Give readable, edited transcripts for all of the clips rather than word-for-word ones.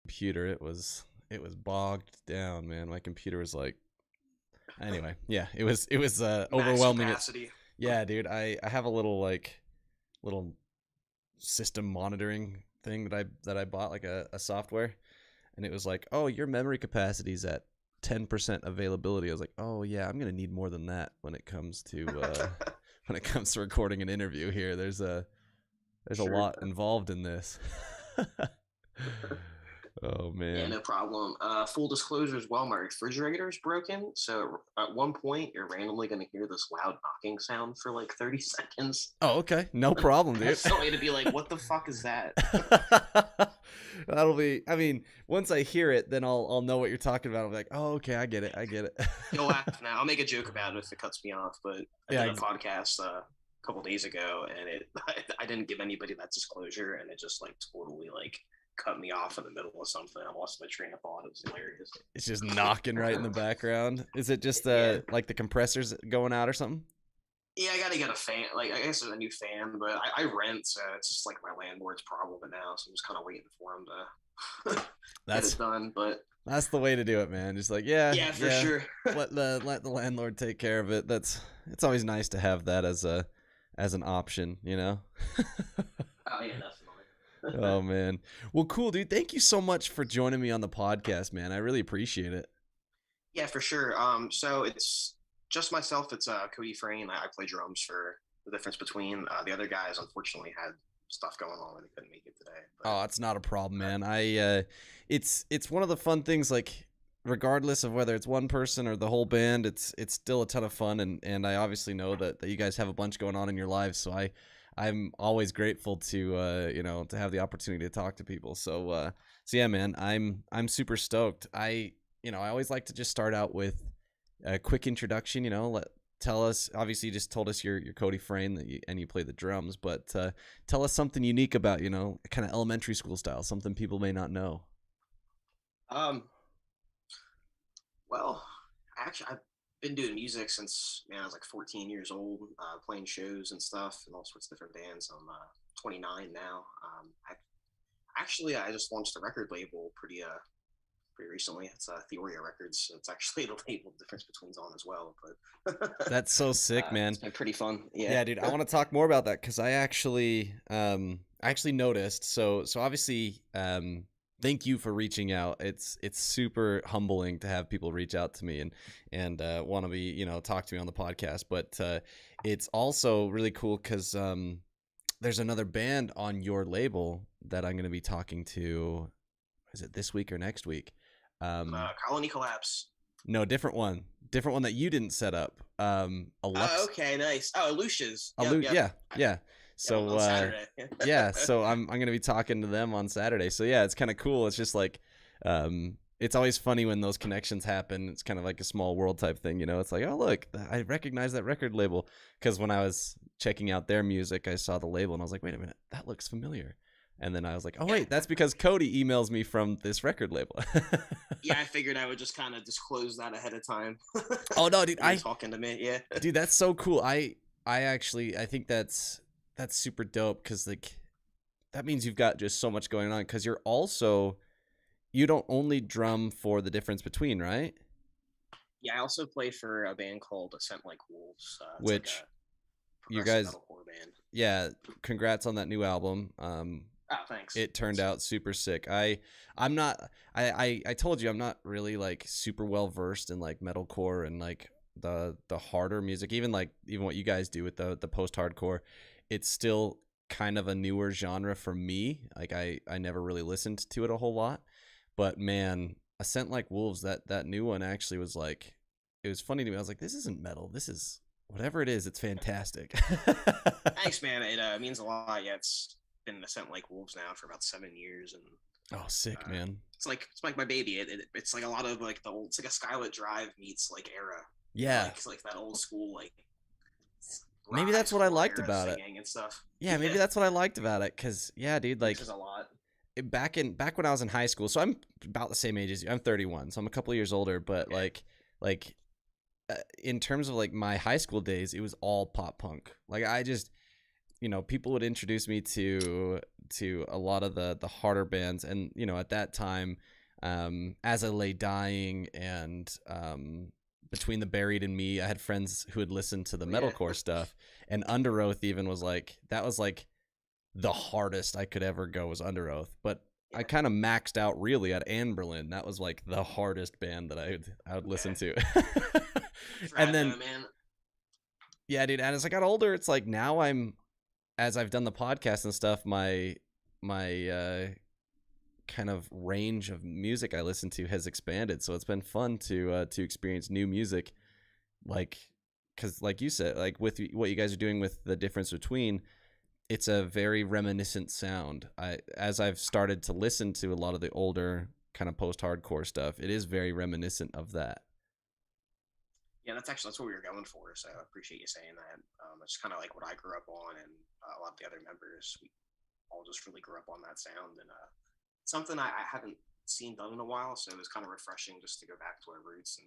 computer, it was bogged down, man. My computer was like, anyway, yeah, it was Max overwhelming it. capacity. Yeah, dude, I have a little system monitoring thing that I bought, like a software, and it was like, oh, your memory capacity's at 10% availability. I was like, oh yeah, I'm gonna need more than that when it comes to when it comes to recording an interview here. There's a Sure. lot involved in this. Oh Yeah, man. no problem. Full disclosure as well, my refrigerator is broken. So at one point, you're randomly going to hear this loud knocking sound for like 30 seconds. Oh, okay. No problem, I dude. just want you to be like, what the fuck is that? That'll be, I mean, once I hear it, then I'll know what you're talking about. I'm like, "Oh, okay, I get it. I get it." You'll laugh now. I'll make a joke about it if it cuts me off. But I Yeah, did a podcast a couple days ago, and I didn't give anybody that disclosure, and it just like totally like cut me off in the middle of something. I lost my train of thought. It was hilarious. it's just knocking right in the background. Is it just Yeah, like the compressors going out or something? yeah, I gotta get a fan. Like, I guess there's a new fan, but I rent, so it's just like my landlord's problem now. So I'm just kind of waiting for him to get That's it done. But that's the way to do it, man. Just like, yeah, yeah, for yeah. sure. Let the landlord take care of it. It's always nice to have that as an option, you know? Oh yeah, definitely. Oh man. Well, cool, dude. Thank you so much for joining me on the podcast, man. I really appreciate it. Yeah, for sure. So it's just myself. It's Cody Frayne. I play drums for the difference between the other guys. Unfortunately, had stuff going on and they couldn't make it today. But Oh, it's not a problem, man. It's one of the fun things, like regardless of whether it's one person or the whole band, it's still a ton of fun, and I obviously know that you guys have a bunch going on in your lives, so I'm always grateful to to have the opportunity to talk to people. So yeah, man, I'm super stoked. I always like to just start out with a quick introduction. Tell us. Obviously, you just told us you're Cody Frayne and you play the drums, but tell us something unique about kind of elementary school style, something people may not know. um, well, actually, I've been doing music since man I was like 14 years old, playing shows and stuff and all sorts of different bands. I'm 29 now. I just launched a record label pretty recently. It's Theoria Records. It's actually the label the difference between's on as well, but That's so sick, it's man. been pretty fun. Yeah. Yeah, dude, I want to talk more about that because I actually noticed. So obviously, thank you for reaching out. It's super humbling to have people reach out to me and want to be talk to me on the podcast. But it's also really cool because there's another band on your label that I'm going to be talking to. Is it this week or next week? Colony Collapse. No, different one that you didn't set up. Oh, Alux, okay, nice. Oh, Lucia's. Yep, yep. yeah, yeah. Yeah, So on Saturday. yeah, so I'm gonna be talking to them on Saturday. So yeah, it's kind of cool. It's just like, it's always funny when those connections happen. It's kind of like a small world type thing, It's like, oh look, I recognize that record label because when I was checking out their music, I saw the label and I was like, wait a minute, that looks familiar. And then I was like, oh Yeah. wait, that's because Cody emails me from this record label. Yeah, I figured I would just kind of disclose that ahead of time. Oh no, dude, When you're talking to me, yeah. dude, that's so cool. I think that's super dope because like that means you've got just so much going on because you don't only drum for the difference between, right? Yeah, I also play for a band called Ascent Like Wolves. It's like Which a you progressive guys, metalcore band. yeah, congrats on that new album. Oh, thanks. It turned out super sick. I'm not I told you I'm not really like super well versed in like metalcore and like the harder music, even what you guys do with the post hardcore. It's still kind of a newer genre for me. Like I never really listened to it a whole lot. But man, Ascent Like Wolves, that new one actually was like, it was funny to me. I was like, this isn't metal. This is whatever it is. It's fantastic. Thanks, man. It means a lot. Yeah, it's been Ascent Like Wolves now for about 7 years, and Oh, sick, uh, man. it's like my baby. It's like a lot of like the old. It's like a Skylit Drive meets like era. Yeah. Like it's like that old school like Maybe high that's what I school liked era about it. singing and stuff. Yeah, maybe that's what I liked about it. Cause yeah, dude, like Mixes a lot. back when I was in high school. So I'm about the same age as you. I'm 31, so I'm a couple of years older. But Yeah. like in terms of like my high school days, it was all pop punk. Like I just, people would introduce me to a lot of the harder bands, and you know, at that time, As I Lay Dying and Between the Buried and Me, I had friends who had listened to the Oh, yeah. metalcore stuff, and Under Oath even was like, that was like the hardest I could ever go was Under Oath, but I Yeah. kind of maxed out really at Anberlin. That was like the hardest band that I would listen to. And Rad then though, man. yeah, dude, and as I got older, it's like now as I've done the podcast and stuff, my kind of range of music I listen to has expanded. So it's been fun to experience new music, like, because like you said, like with what you guys are doing with the difference between, it's a very reminiscent sound. As I've started to listen to a lot of the older kind of post-hardcore stuff, it is very reminiscent of that. Yeah, that's what we were going for. So I appreciate you saying that. It's kind of like what I grew up on, and a lot of the other members, we all just really grew up on that sound, and something I haven't seen done in a while. So it was kind of refreshing just to go back to our roots and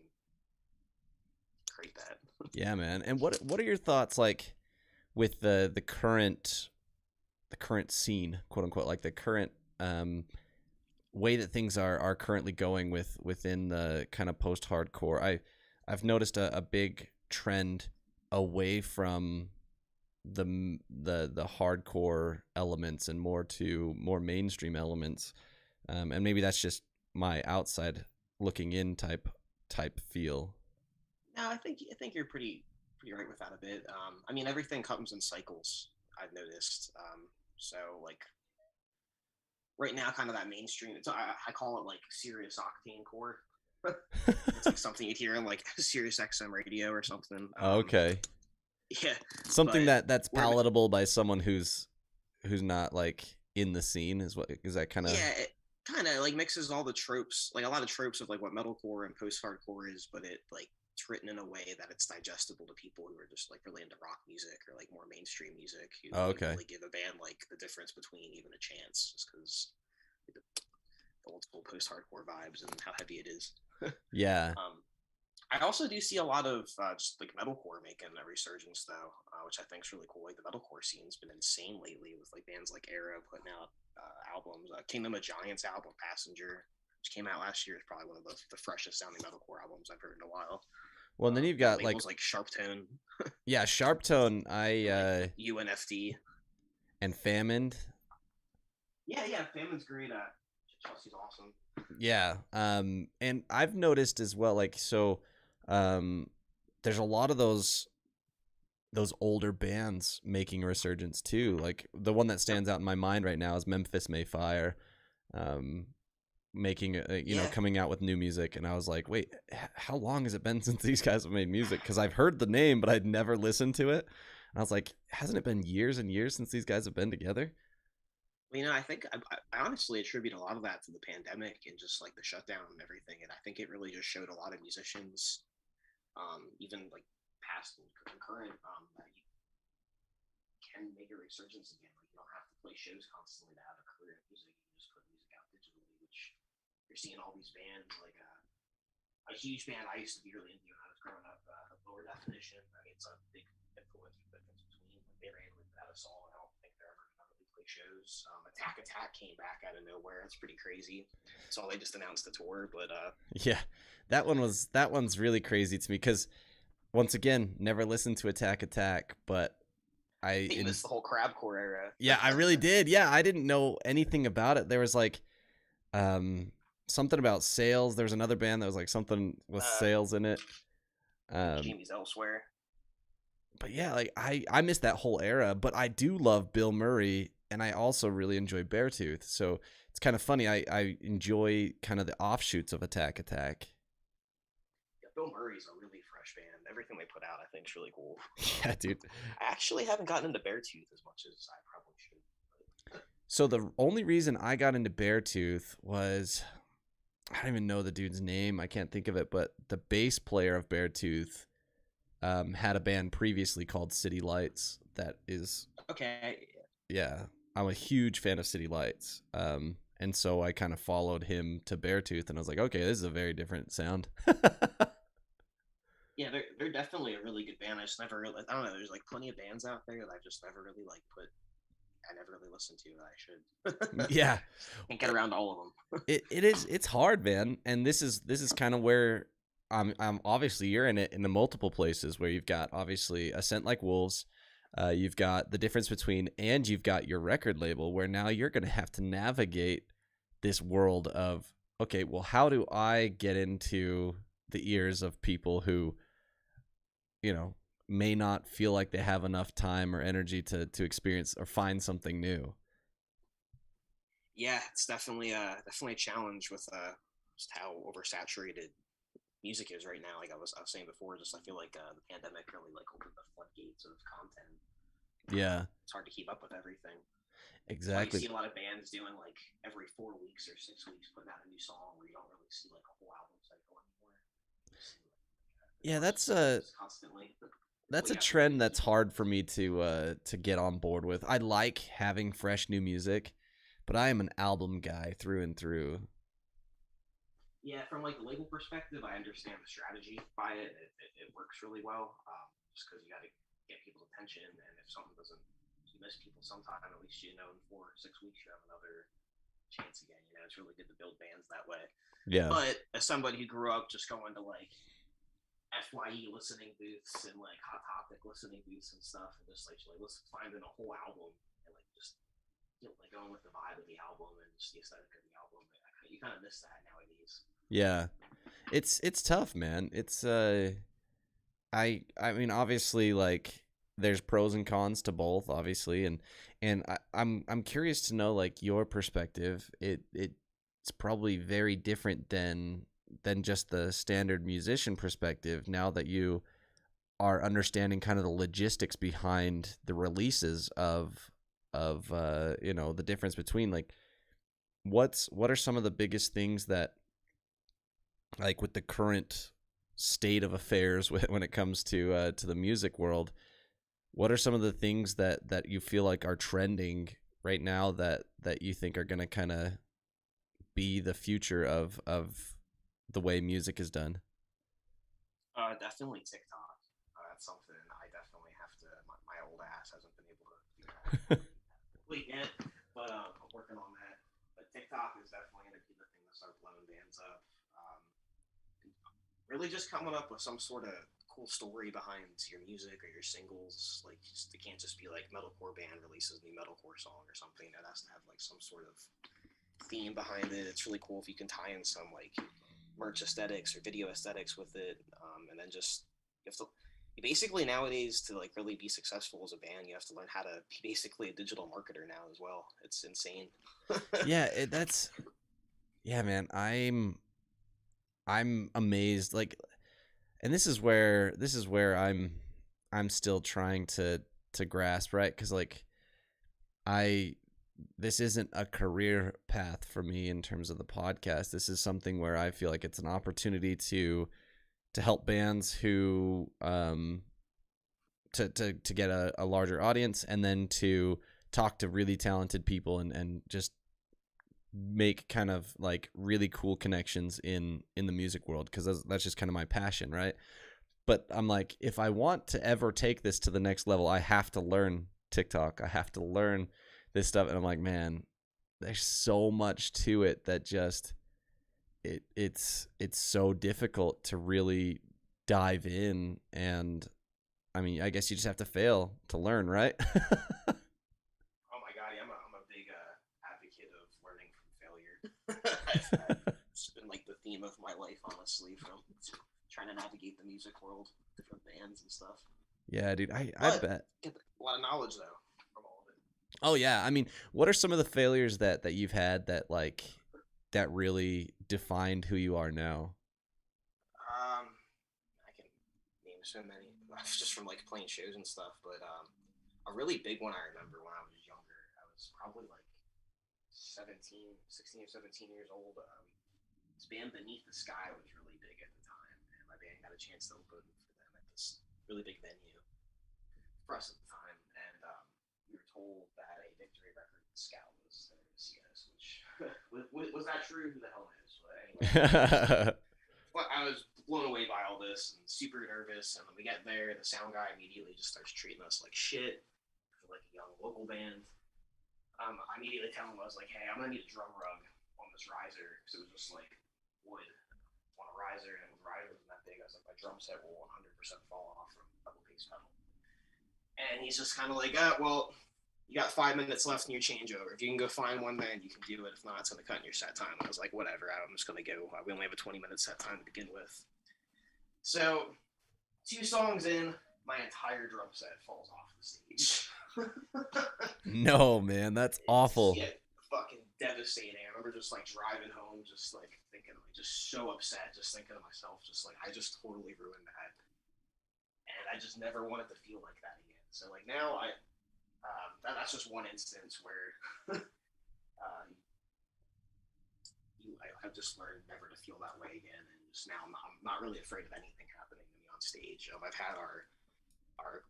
create that. Yeah, man. And what are your thoughts like with the current scene, quote unquote, like the current way that things are currently going within the kind of post-hardcore? I've noticed a big trend away from the hardcore elements and more to more mainstream elements, and maybe that's just my outside looking in type feel. No, I think you're pretty right with that a bit. I mean, everything comes in cycles. I've noticed. So like right now, kind of that mainstream. I call it like serious octane core. It's like something you'd hear on like Sirius XM radio or something. Okay, Yeah, something but that's we're palatable by someone who's not like in the scene is that kind of. yeah, it kind of like mixes all the tropes, like a lot of tropes of like what metalcore and post-hardcore is, but it's written in a way that it's digestible to people who are just like really into rock music or like more mainstream music who Oh, like, okay. really give a band like the difference between even a chance, just because the old school post-hardcore vibes and how heavy it is. Yeah. Um, I also do see a lot of just like metalcore making a resurgence though, which I think is really cool. Like the metalcore scene's been insane lately with like bands like Era putting out albums. Kingdom of Giants album Passenger, which came out last year, is probably one of the freshest sounding metalcore albums I've heard in a while. Well, and then you've Yeah, got like, labels like Sharp Tone, yeah, Sharp Tone, like UNFD. and Famined. Yeah, Famine's great. Chelsea's awesome. Yeah. And I've noticed as well, like, so there's a lot of those older bands making a resurgence too. Like the one that stands out in my mind right now is Memphis May Fire, making Yeah, coming out with new music. And I was like, wait, how long has it been since these guys have made music? Because I've heard the name, but I'd never listened to it. And I was like, hasn't it been years and years since these guys have been together? well, I think I honestly attribute a lot of that to the pandemic and just like the shutdown and everything. And I think it really just showed a lot of musicians, even like past and current, that you can make a resurgence again. Like you don't have to play shows constantly to have a career in music. You can just put music out digitally, which you're seeing all these bands like a huge band I used to be really into when I was growing up. Lower Definition. I mean, it's a big influence the difference between. Like, they ran without a song. I don't think they're ever going to really play shows. Attack Attack came back out of nowhere. It's pretty crazy. So they just announced the tour, but Yeah, that one's really crazy to me because once again, never listened to Attack Attack, but you missed the whole crabcore era. yeah, I really did. Yeah, I didn't know anything about it. There was like something about sales. There was another band that was like something with sales in it. Jamie's Elsewhere. But yeah, like I missed that whole era, but I do love Bill Murray, and I also really enjoy Beartooth. So it's kind of funny. I enjoy kind of the offshoots of Attack Attack. Yeah, Bill Murray's a really fresh band. Everything they put out, I think, is really cool. Yeah, dude. I actually haven't gotten into Beartooth as much as I probably should. So the only reason I got into Beartooth was I don't even know the dude's name. I can't think of it, but the bass player of Beartooth had a band previously called City Lights. That is, Okay. yeah, I'm a huge fan of City Lights. And so I kind of followed him to Beartooth, and I was like, okay, this is a very different sound. Yeah, they're definitely a really good band. I just never really, I don't know. There's like plenty of bands out there that I've just never really like put I never really listened to that I should. Yeah. Can't get around to all of them. It's hard, man. And this is kind of where I'm obviously you're in it in the multiple places where you've got obviously A Scent Like Wolves, you've got the difference between, and you've got your record label where now you're going to have to navigate this world of, okay, well, how do I get into the ears of people who, may not feel like they have enough time or energy to experience or find something new? Yeah, it's definitely a challenge with just how oversaturated music is right now. Like I was saying before, just I feel like the pandemic really like opened the floodgates of content. Yeah, It's hard to keep up with everything. That's why you exactly. see a lot of bands doing like every 4 weeks or 6 weeks putting out a new song, where you don't really see like a whole album cycle anymore. You see like Yeah, releases that's a just constantly. that's Well, a you have to trend really that's keep up. hard for me to get on board with. I like having fresh new music, but I am an album guy through and through. Yeah, from like the label perspective, I understand the strategy by it. It works really well, just because you got to get people's attention, and if something doesn't, you miss people sometime. At least you know in 4 or 6 weeks you have another chance again. It's really good to build bands that way. Yeah. But as somebody who grew up just going to like FYE listening booths and like Hot Topic listening booths and stuff, and just like listen, finding a whole album and like just like going with the vibe of the album and just the aesthetic of the album, you kind of miss that nowadays. Yeah. It's tough, man. It's I mean obviously like there's pros and cons to both obviously, and I'm curious to know like your perspective. It's probably very different than just the standard musician perspective now that you are understanding kind of the logistics behind the releases of the difference between like what are some of the biggest things that, like, with the current state of affairs when it comes to the music world, what are some of the things that you feel like are trending right now that you think are going to kind of be the future of the way music is done? Definitely TikTok. That's something I definitely have to. My old ass hasn't been able to complete yet, but I'm working on that. But TikTok is definitely going to be the thing that start blowing bands up. Really, just coming up with some sort of cool story behind your music or your singles. Like, it can't just be like metalcore band releases a new metalcore song or something. It has to have like some sort of theme behind it. It's really cool if you can tie in some like merch aesthetics or video aesthetics with it, and then just you have to. You basically nowadays to like really be successful as a band, you have to learn how to be basically a digital marketer now as well. It's insane. Yeah, that's yeah, man. I'm amazed. Like, and this is where I'm still trying to grasp, right? Because like I this isn't a career path for me in terms of the podcast. This is something where I feel like it's an opportunity to help bands who to get a larger audience, and then to talk to really talented people and just make kind of like really cool connections in the music world, because that's just kind of my passion, right? But I'm like, if I want to ever take this to the next level, I have to learn TikTok. I have to learn this stuff. And I'm like, man, there's so much to it that just it's so difficult to really dive in. And I mean, I guess you just have to fail to learn, right? Oh my god, yeah, I'm a big advocate of learning from failure. It's been like the theme of my life, honestly, from trying to navigate the music world, different bands and stuff. Yeah, dude, I But bet. get a lot of knowledge though from all of it. Oh yeah, I mean, what are some of the failures that you've had that like that really defined who you are now? I can name so many, just from like playing shows and stuff. But a really big one I remember when I was younger. I was probably like 17, 16 or 17 years old. This band Beneath the Sky was really big at the time, and my band got a chance to open for them at this really big venue for us at the time. And we were told that a Victory Record scout was there to see us, which was that true? Who the hell knows? But anyway, I was blown away by all this and super nervous. And when we get there, the sound guy immediately just starts treating us like shit for like a young local band. I immediately tell him, I was like, hey, I'm gonna need a drum rug on this riser because it was just like wood on a riser, and the riser wasn't that big. I was like, my drum set will 100% fall off from double bass pedal. And he's just kind of like, well, you got 5 minutes left in your changeover. If you can go find one, then you can do it. If not, it's going to cut in your set time. I was like, whatever. I'm just going to go. We only have a 20-minute set time to begin with. So, 2 songs in, my entire drum set falls off the stage. No, man, that's awful. Yeah, fucking devastating. I remember just like driving home, just like thinking, like, just so upset, just thinking to myself, just like, I just totally ruined that. And I just never wanted to feel like that again. So, like, now that's just one instance where I've just learned never to feel that way again, and just now I'm not really afraid of anything happening to me on stage. I've had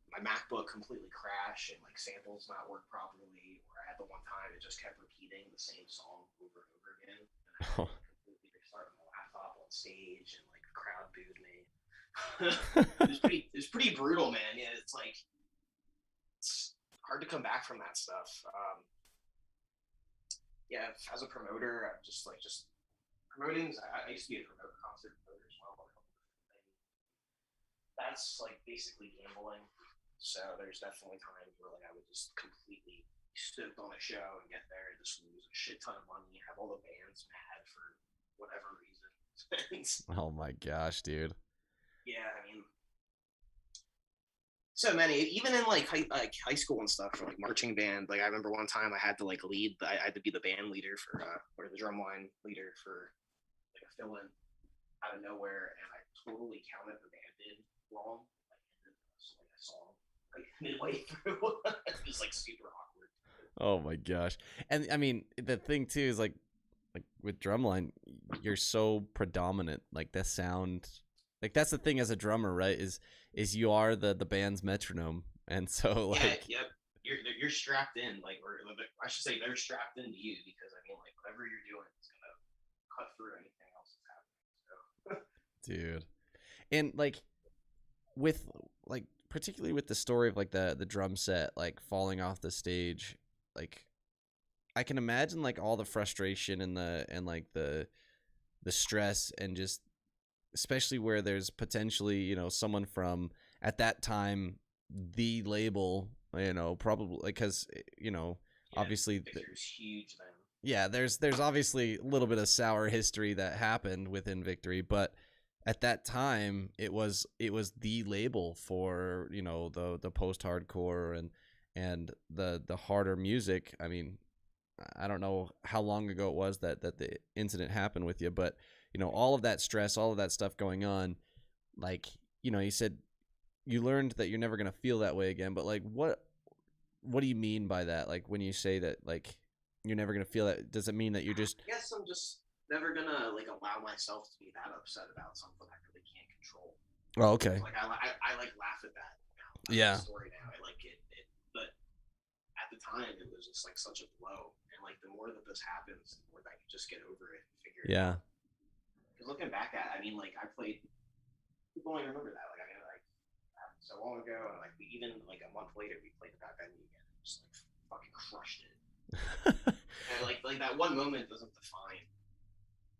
my MacBook completely crash and like samples not work properly, or I had the one time it just kept repeating the same song over and over again, and I had to completely restart my laptop on stage, and like the crowd booed me. It was pretty brutal, man. Yeah, it's like it's hard to come back from that stuff. Yeah, as a promoter, I'm just promoting. I used to be a concert promoter as well. That's like basically gambling. So there's definitely times where like I would just completely stoked on a show and get there and just lose a shit ton of money, have all the bands mad for whatever reason. Oh my gosh, dude. Yeah, I mean, so many. Even in like high school and stuff, for like marching band. Like I remember one time I had to like lead. I had to be the band leader for or the drumline leader for like a fill in out of nowhere, and I totally counted the band in wrong. Like like a song like midway through. It was like super awkward. Oh my gosh. And I mean, the thing too is like with drumline, you're so predominant. Like the sound, like that's the thing as a drummer, right? Is you are the band's metronome, and so like Yeah, yep. You're strapped in, like, or I should say they're strapped into you, because I mean, like, whatever you're doing is gonna cut through anything else that's happening. So dude. And like with like particularly with the story of like the drum set like falling off the stage, like I can imagine like all the frustration and like the stress and just especially where there's potentially, you know, someone from at that time the label, you know, probably because you know, yeah, obviously Victor's huge then. yeah, there's obviously a little bit of sour history that happened within Victory, but at that time it was the label for, you know, the post hardcore and the harder music. I mean, I don't know how long ago it was that the incident happened with you, but you know, all of that stress, all of that stuff going on, like, you know, you said you learned that you're never going to feel that way again, but like what do you mean by that? Like when you say that like you're never going to feel that, does it mean that you're just I guess I'm just never gonna like allow myself to be that upset about something I really can't control. Oh, okay. Like I like laugh at that now. Yeah. The story now. I like it, but at the time it was just like such a blow. And like the more that this happens, the more that you just get over it and figure it Yeah. out. Because looking back at it, I mean, like I played, people only remember that. Like I mean, like so long ago, and like we even like a month later we played that venue again, and just like fucking crushed it. And like that one moment doesn't define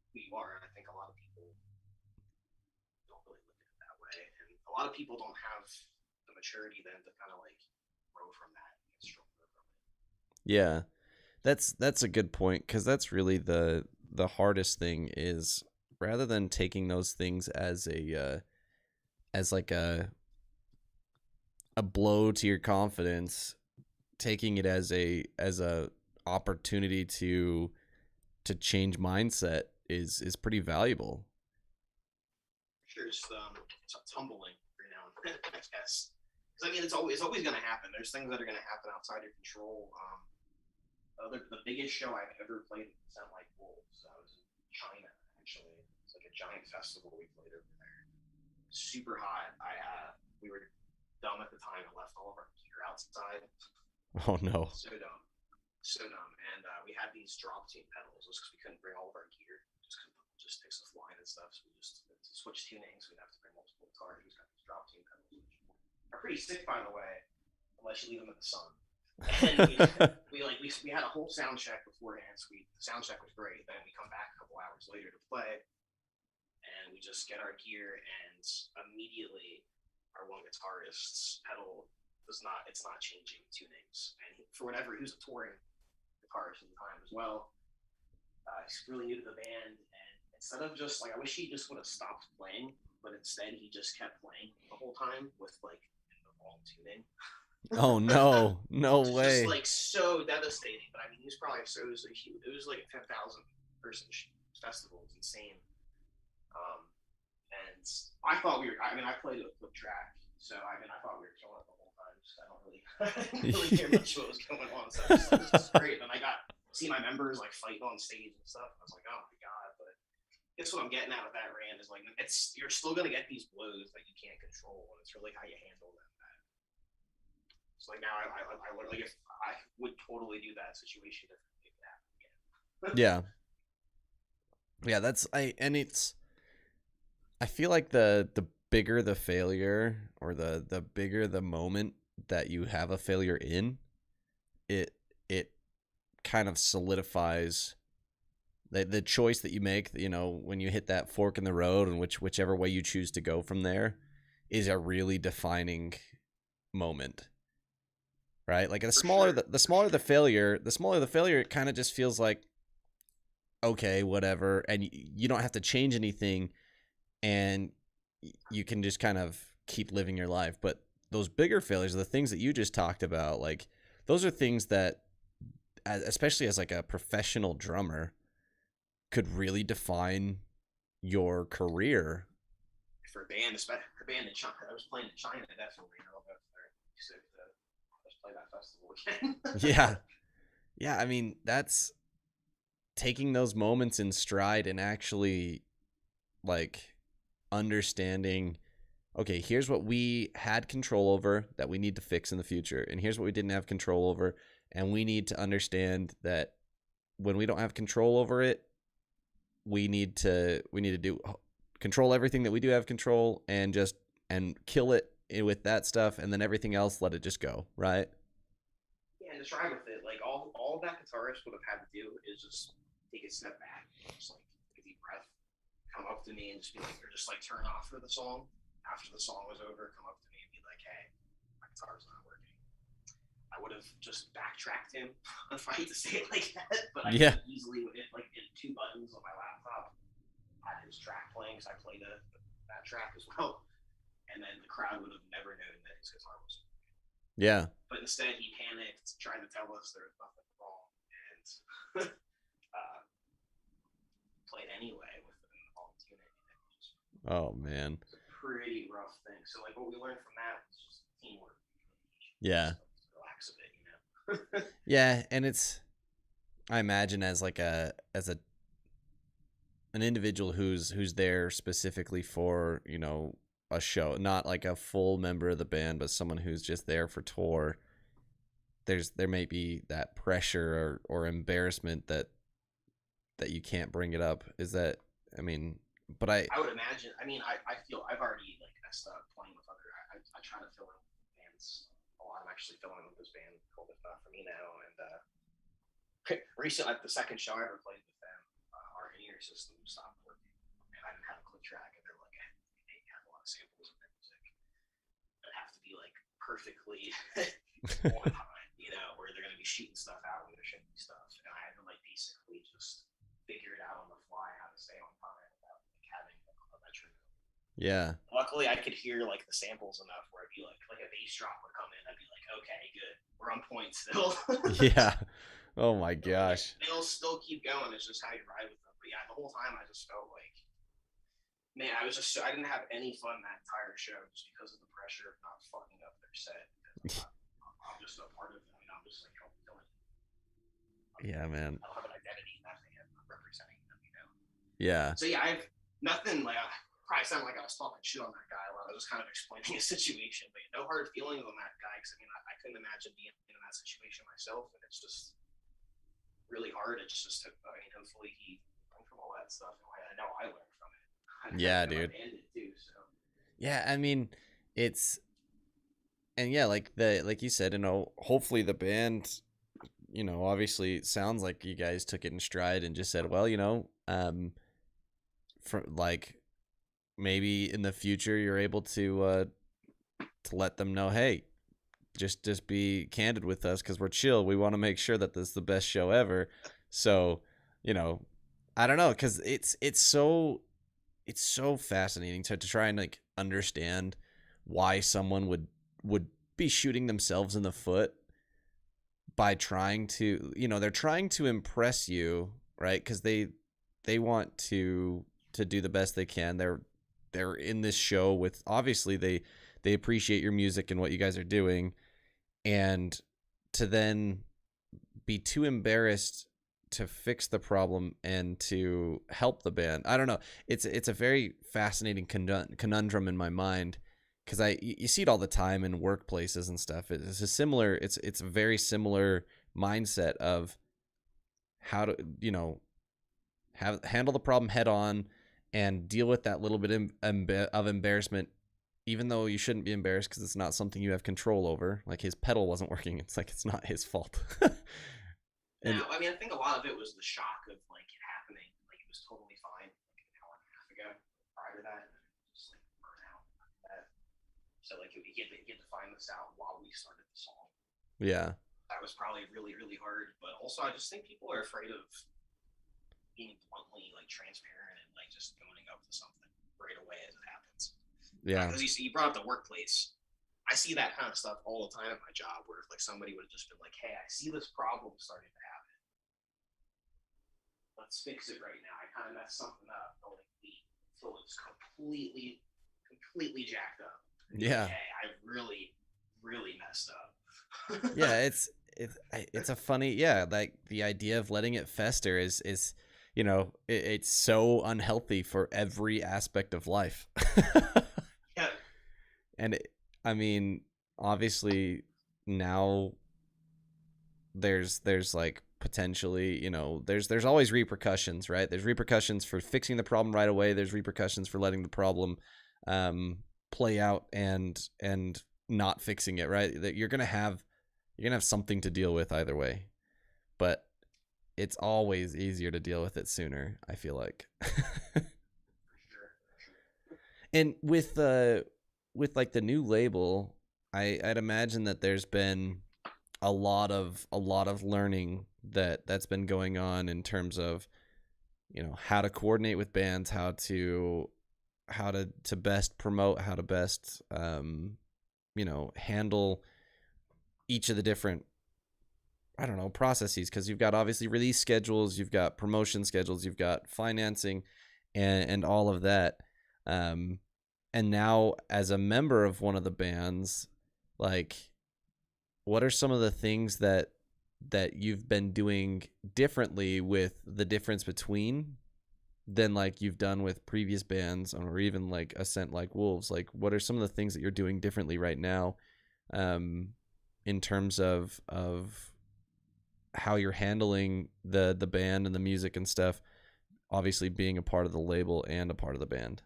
who you are. And I think a lot of people don't really look at it that way, and a lot of people don't have the maturity then to kind of like grow from that and get stronger from it. Yeah. That's a good point, cuz that's really the hardest thing is rather than taking those things as a as like a blow to your confidence, taking it as a opportunity to change mindset is pretty valuable. Sure, it's humbling every now and then, I guess. Because I mean, it's always going to happen. There's things that are going to happen outside your control. The biggest show I've ever played with Sound Like Wolves. I was in China, actually. It's like a giant festival we played over there. Super hot. We were dumb at the time and left all of our gear outside. Oh no. So dumb, so dumb. And we had these drop tune pedals just because we couldn't bring all of our gear, just because just takes us flying and stuff. So we just to switch tunings. We'd have to bring multiple guitars. We got these drop tune pedals, which are pretty sick, by the way, unless you leave them in the sun. And we had a whole sound check beforehand. So the sound check was great. Then we come back a couple hours later to play, and we just get our gear, and immediately our one guitarist's pedal does not it's not changing tunings, and for whatever he was a touring guitarist at the time as well. He's really new to the band, and instead of just like I wish he just would have stopped playing, but instead he just kept playing the whole time with like the wrong tuning, Oh no, no which is just way. like so devastating. But I mean, he was probably so it was like a 10,000 person festival. It was insane. Um, and I thought we were. I mean, I played a clip track, so I mean, I thought we were killing it the whole time. So I don't really, I didn't really care much what was going on. So I was like, this is great. And I got see my members like fighting on stage and stuff. And I was like, oh my god. But I guess what I'm getting at with that rant is like, you're still gonna get these blows that you can't control, and it's really how you handle them. So like now, I like if I would totally do that situation if it happened again. Yeah. Yeah, that's I feel like the bigger the failure, or the bigger the moment that you have a failure in, it kind of solidifies the choice that you make, you know, when you hit that fork in the road, and whichever way you choose to go from there is a really defining moment. Right? Like For sure. the smaller the failure, it kind of just feels like okay, whatever, and you don't have to change anything, and you can just kind of keep living your life. But those bigger failures, the things that you just talked about, like those are things that, especially as like a professional drummer, could really define your career. For a band, especially for a band in China, I was playing in China definitely. I don't know if they're sick to just play that festival again. Yeah. Yeah, I mean, that's taking those moments in stride and actually like understanding, okay, here's what we had control over that we need to fix in the future, and here's what we didn't have control over, and we need to understand that when we don't have control over it, we need to do control everything that we do have control, and kill it with that stuff, and then everything else, let it just go, right? Yeah, and to try with it, like all that guitarist would have had to do is just take a step back, just like take a deep breath, come up to me and just be like, or just like turn off for the song. After the song was over, come up to me and be like, hey, my guitar's not working. I would have just backtracked him if I hate to say it like that, but I Yeah. could easily like hit two buttons on my laptop, had his track playing because I played that track as well, and then the crowd would have never known that his guitar was. Yeah. But instead, he panicked, trying to tell us there was nothing wrong, and uh, played anyway with an all tuning. Oh man. It's a pretty rough thing. So like what we learned from that was just teamwork. Yeah. Just relax a bit, you know. Yeah, and I imagine as like an individual who's there specifically for, you know, a show, not like a full member of the band, but someone who's just there for tour, there may be that pressure or embarrassment that you can't bring it up. Is that, I mean, but I would imagine. I mean, I feel I've already like messed up playing with other. I try to fill in bands a lot. I'm actually filling in with this band called If Not For Me now, and recently, like the second show I ever played with them, our in-ear system stopped working, and I didn't have a click track, and they're like, hey, you have a lot of samples in their music that have to be like perfectly on time, you know, where they're going to be shooting stuff out when there shouldn't be stuff, and I had to like basically just figure it out on the fly how to stay on time without like having a metronome. yeah. Luckily, I could hear like the samples enough where I'd be like a bass drop would come in, I'd be like, okay, good, we're on point still. Yeah. Oh my So, like, gosh. they'll still keep going. It's just how you ride with them. But yeah, the whole time I just felt like, man, I didn't have any fun that entire show just because of the pressure of not fucking up their set. I'm just a part of it. I mean, I'm just like helping. Yeah, man. I don't have an identity in that thing. I'm representing them, you know. Yeah. So yeah, I've nothing like. I probably sounded like I was talking shit on that guy while I was just kind of explaining a situation. But no hard feelings on that guy because I mean, I couldn't imagine being in that situation myself, and it's just really hard. It's just, I mean, hopefully he learned from all that stuff. I know I learned from it. Yeah, I dude. band it too. So Yeah, I mean, it's and yeah, like you said, hopefully the band, obviously it sounds like you guys took it in stride and just said, well, for like maybe in the future you're able to let them know, hey, just be candid with us because we're chill. We want to make sure that this is the best show ever. So, you know, I don't know, because it's so fascinating to try and like understand why someone would be shooting themselves in the foot by trying to, they're trying to impress you, right? Because they want to do the best they can. They're in this show with, obviously they appreciate your music and what you guys are doing, and to then be too embarrassed to fix the problem and to help the band. I don't know. It's a very fascinating conundrum in my mind, because you see it all the time in workplaces and stuff. It's a very similar mindset of how to handle the problem head on and deal with that little bit of embarrassment, even though you shouldn't be embarrassed because it's not something you have control over. Like his pedal wasn't working. It's like, it's not his fault. And Now, I mean, I think a lot of it was the shock of like it happening. Like it was totally fine like an hour and a half ago. Prior to that, and then just like burn out after that. So like you had to find this out while we started the song. yeah, That was probably really really hard. But also, I just think people are afraid of being bluntly like transparent and like just owning up to something right away as it happens. yeah, Because you brought up the workplace. I see that kind of stuff all the time at my job, where if like somebody would have just been like, "Hey, I see this problem starting to happen. Let's fix it right now. I kind of messed something up. Don't like leave until it's completely jacked up. And be yeah, like, hey, I really messed up." yeah. It's a funny, yeah. Like the idea of letting it fester is it's so unhealthy for every aspect of life. Yeah, And I mean, obviously now there's like potentially, there's always repercussions, right? There's repercussions for fixing the problem right away. There's repercussions for letting the problem play out and not fixing it, right? That you're gonna have something to deal with either way, but it's always easier to deal with it sooner, I feel like. for sure, for sure. And with like the new label, I'd imagine that there's been a lot of learning that's been going on in terms of how to coordinate with bands, how to best promote, how to best handle each of the different, I don't know, processes, because you've got obviously release schedules, you've got promotion schedules, you've got financing, and all of that. Um, and now as a member of one of the bands, like, what are some of the things that you've been doing differently with the difference between than like you've done with previous bands, or even like Ascent Like Wolves? Like, what are some of the things that you're doing differently right now, um, in terms of how you're handling the band and the music and stuff, obviously being a part of the label and a part of the band?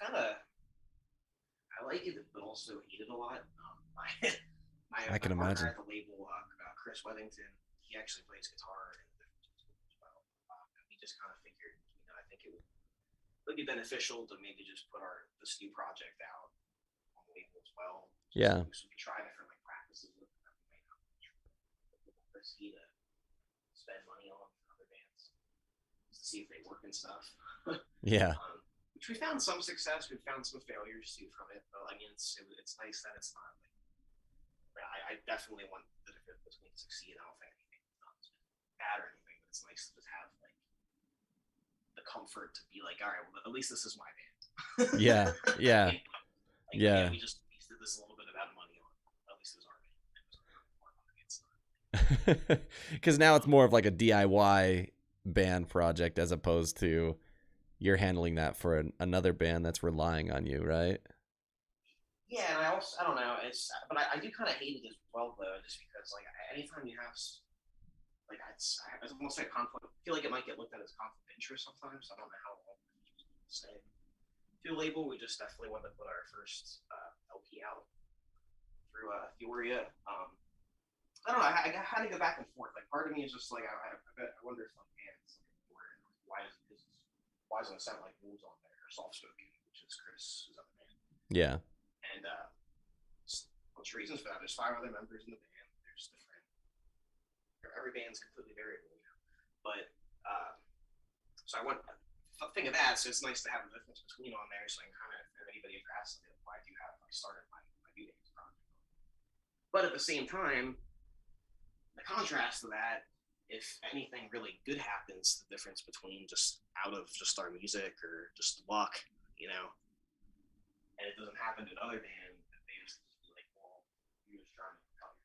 Kind of, I like it, but also hate it a lot. My I my can partner imagine. at the label, Chris Weathington, he actually plays guitar in the as well. And we just kind of figured, I think it would be beneficial to maybe just put this new project out on the label as well. Yeah, So we try different like practices with them. We might not risky to spend money on other bands just to see if they work and stuff. yeah, Which we found some success. We found some failures too from it. But I mean, it's nice that it's not like. I definitely want the difference between succeed. I don't think anything's not bad or anything, but it's nice to just have like the comfort to be like, all right, well, at least this is my band. yeah, yeah, Like, yeah, yeah. we just wasted this a little bit about money on. At least it was our band. It was more money. It's not. Because now it's more of like a DIY band project, as opposed to you're handling that for another band that's relying on you, right? Yeah, and I don't know. But I do kind of hate it as well though, just because like anytime you have like it's almost like conflict. I feel like it might get looked at as conflict of interest sometimes. I don't know how long to say. to a label. We just definitely wanted to put our first LP out through Theoria. I don't know. I had to go back and forth. Like, part of me is just like, I wonder if like bands like why doesn't it sound like Wolves on there or Soft Spoken, which is Chris' other band. Yeah. And a bunch of reasons for that. There's 5 other members in the band. There's different. Every band's completely variable, you know. But so I went think of that. So it's nice to have a difference between on there, so I can kind of, if anybody ever asks me why I do have I started my new names project. But at the same time, the contrast to that, if anything really good happens, the difference between just out of just our music or just luck, you know, and it doesn't happen to another band, they just be like, well, you're just trying to cut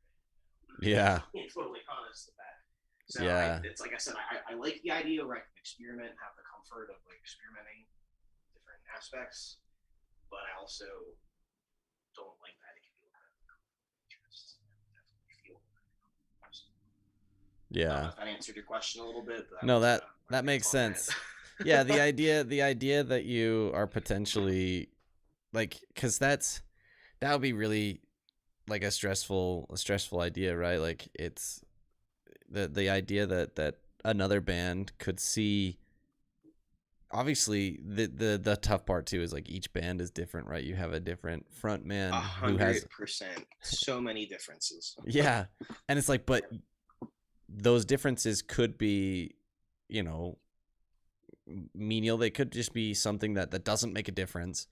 your band. Yeah. Being totally honest with that. So yeah. It's like I said, I like the idea where I can experiment, have the comfort of like experimenting different aspects, but I also don't like that it can be a lot of interest. Yeah. If that answered your question a little bit. No, that makes sense. Yeah, the idea that you are potentially like, because that would be really like a stressful idea, right? Like, it's the idea that another band could see. Obviously, the tough part too is like each band is different, right? You have a different front man who has 100%, so many differences. Yeah, and it's like, but those differences could be, you know, menial. They could just be something that doesn't make a difference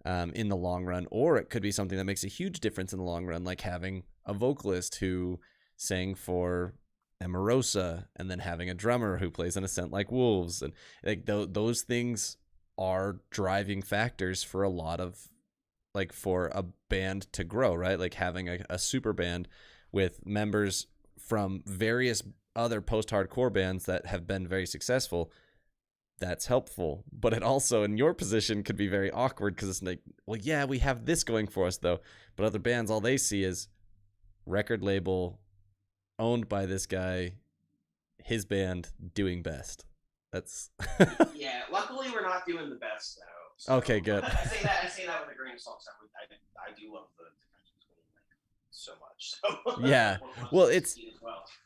in the long run, or it could be something that makes a huge difference in the long run, like having a vocalist who sang for Emarosa and then having a drummer who plays in a scent like Wolves, and like those things are driving factors for a lot of, like, for a band to grow, right? Like having a super band with members from various other post-hardcore bands that have been very successful, that's helpful. But it also, in your position, could be very awkward because it's like, well, yeah, we have this going for us though, but other bands, all they see is record label owned by this guy, his band doing best. That's Yeah, luckily we're not doing the best though. So okay, good. I say that with a grain of salt. I do love the difference between like so much. So Yeah. Well, it's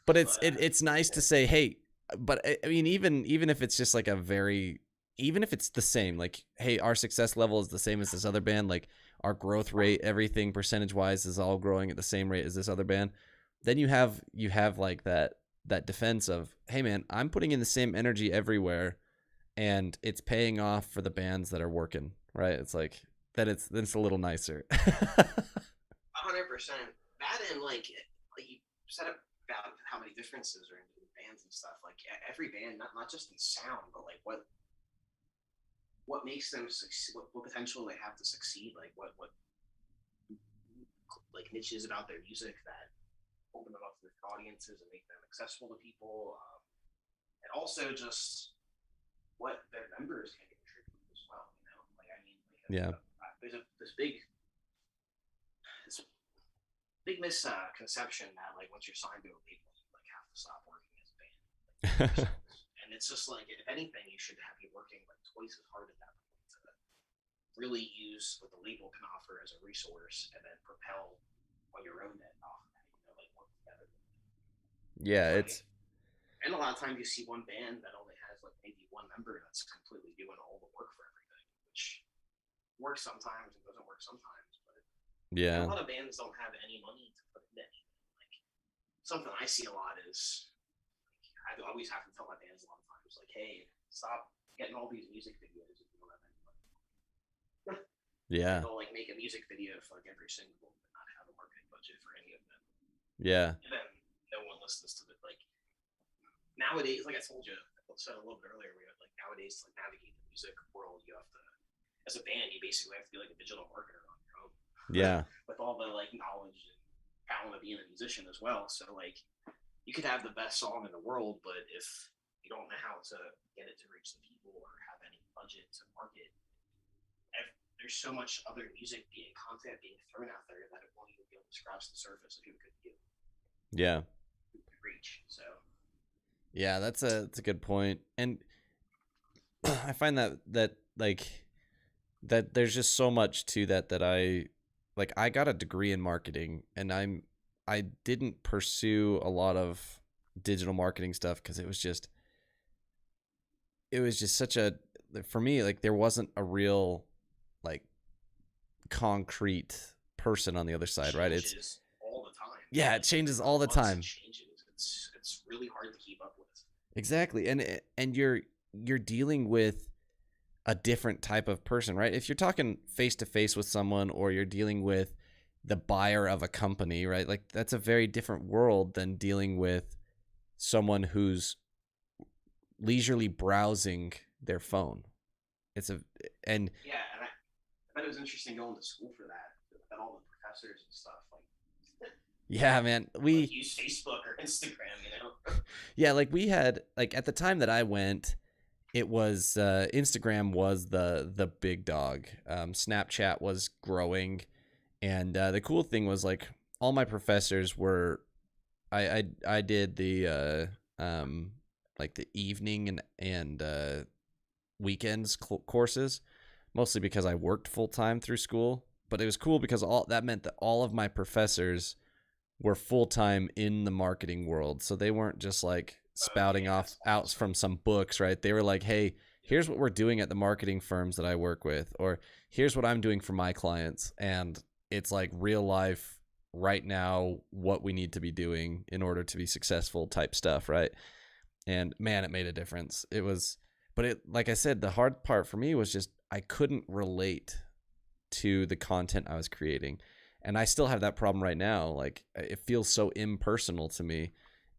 but it's nice to say, hey, but I mean, even if it's just like even if it's the same, like, hey, our success level is the same as this other band, like our growth rate, everything percentage wise is all growing at the same rate as this other band, then you have like that defense of, hey man, I'm putting in the same energy everywhere and it's paying off for the bands that are working, right? It's like that it's a little nicer. 100%. That, and like you said about how many differences are in bands and stuff. Like every band, not just in sound, but like what makes them succeed, what potential they have to succeed, like what like niches about their music that open them up to different audiences and make them accessible to people, and also just what their members can contribute as well. You know, like I mean, like there's this big misconception that like once you're signed to a label, you like have to stop working as a band. Like, and it's just like, if anything, you should be working like twice as hard at that point to really use what the label can offer as a resource, and then propel on your own net off of that. You know, like work together. Yeah, like, it's. And a lot of times you see one band that only has like maybe one member that's completely doing all the work for everything, which works sometimes and doesn't work sometimes. Yeah. A lot of bands don't have any money to put in anything. Like something I see a lot is I always have to tell my bands a lot of times, like, hey, stop getting all these music videos if you don't have any money. Yeah. They'll like make a music video for like every single, but not have a marketing budget for any of them. Yeah. And then no one listens to it. Like nowadays, like I told you, I said a little bit earlier, we have like nowadays to like navigate the music world, you have to, as a band, you basically have to be like a digital marketer on your own. Yeah. With all the like knowledge and talent of being a musician as well. So like you could have the best song in the world, but if you don't know how to get it to reach the people or have any budget to market, there's so much other music content being thrown out there that it won't even be able to scratch the surface of who could view. Yeah. Who could reach. So yeah, that's a good point. And I find that like that there's just so much to that that I like. I got a degree in marketing, and I didn't pursue a lot of digital marketing stuff because it was just such a, for me, like there wasn't a real like concrete person on the other side, right? It's Changes all the time. yeah, it Like changes every all the month it time. changes. It's really hard to keep up with. Exactly. And you're dealing with a different type of person, right? If you're talking face to face with someone or you're dealing with the buyer of a company, right? Like that's a very different world than dealing with someone who's leisurely browsing their phone. It's a and Yeah, and I bet it was interesting going to school for that. That all the professors and stuff yeah, man. like We use Facebook or Instagram. yeah, like we had like at the time that I went, it was Instagram was the big dog. Snapchat was growing, and the cool thing was like all my professors were. I did the like the evening and weekends courses, mostly because I worked full time through school. But it was cool because all that meant that all of my professors were full time in the marketing world. So they weren't just like spouting Yeah, off that's out awesome. from some books, right? They were like, hey, Yep. here's what we're doing at the marketing firms that I work with, or here's what I'm doing for my clients. And it's like real life right now, what we need to be doing in order to be successful type stuff, right? And man, it made a difference. It was, but it, like I said, the hard part for me was just I couldn't relate to the content I was creating. And I still have that problem right now. Like it feels so impersonal to me,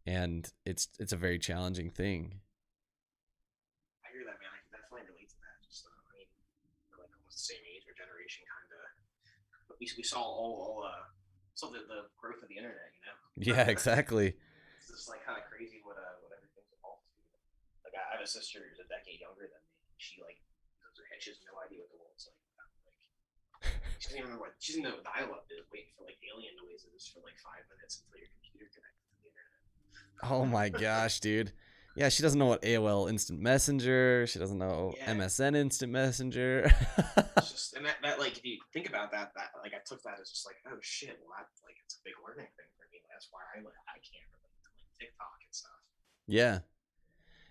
and it's a very challenging thing. I hear that, man. I can definitely relate to that. Just, I mean, we're like almost the same age or generation, kind of. But we saw saw the growth of the internet. Yeah, exactly. It's just like kind of crazy what everything's evolved to. Like I have a sister who's a decade younger than me. She like knows her head. She has no idea what the world's like. She doesn't even remember what she doesn't know what dial-up is. Waiting for like alien noises for like 5 minutes until your computer connected to the internet. Oh my gosh, dude. Yeah, she doesn't know what AOL Instant Messenger. She doesn't know Yeah, MSN Instant Messenger. it's just and that like if you think about that like I took that as just like oh shit, well that like it's a big learning thing for me. That's why I can't relate to like TikTok and stuff. Yeah.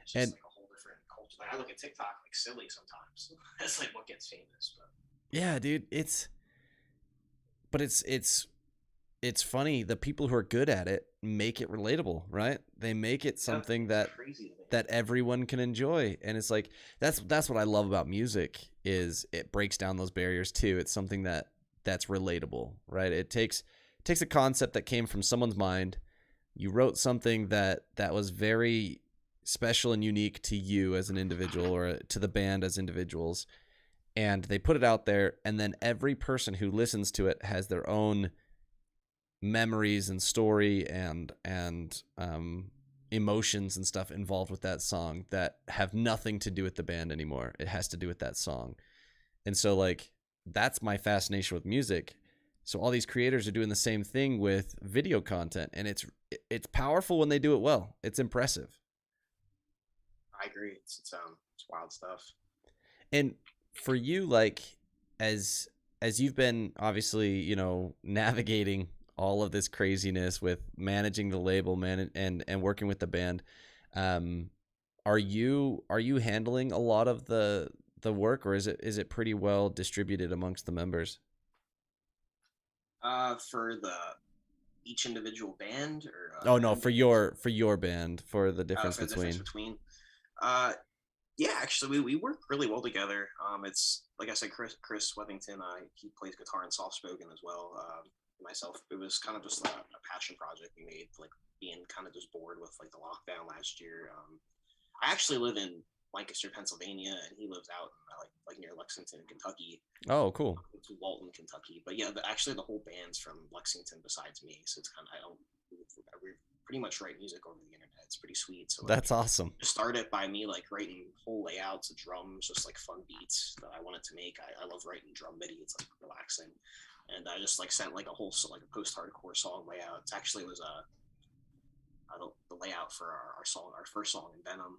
It's just And like a whole different culture. Like I look at TikTok like silly sometimes. That's like what gets famous, but yeah, dude, it's funny, the people who are good at it make it relatable, right? They make it yeah, something it's that crazy to me. everyone can enjoy. And it's like that's what I love about music is it breaks down those barriers too. It's something that's relatable, right? It takes a concept that came from someone's mind. You wrote something that was very special and unique to you as an individual or to the band as individuals, and they put it out there, and then every person who listens to it has their own memories and story and emotions and stuff involved with that song that have nothing to do with the band anymore. It has to do with that song. And so like that's my fascination with music. So all these creators are doing the same thing with video content, and it's powerful when they do it well. It's impressive. I agree. It's wild stuff. And for you, like as you've been obviously, navigating all of this craziness with managing the label, and working with the band, um, are you handling a lot of the work, or is it pretty well distributed amongst the members? For the each individual band or Oh no, for members. your band, for the difference For the difference between. between. Uh, yeah, actually, we work really well together. It's like I said, Chris Wethington. He plays guitar and soft spoken as well. Myself, it was kind of just a passion project we made, like being kind of just bored with like the lockdown last year. I actually live in Lancaster, Pennsylvania, and he lives out in, like near Lexington, Kentucky. Oh, cool. To Walton, Kentucky. But yeah, actually the whole band's from Lexington besides me, so it's kind of we pretty much write music over the internet. It's pretty sweet. So like That's awesome. just started by me like writing whole layouts of drums, just like fun beats that I wanted to make. I love writing drum MIDI. It's like relaxing, and I just like sent like a whole like a post hardcore song layout. It actually was the layout for our song, our first song in Venom,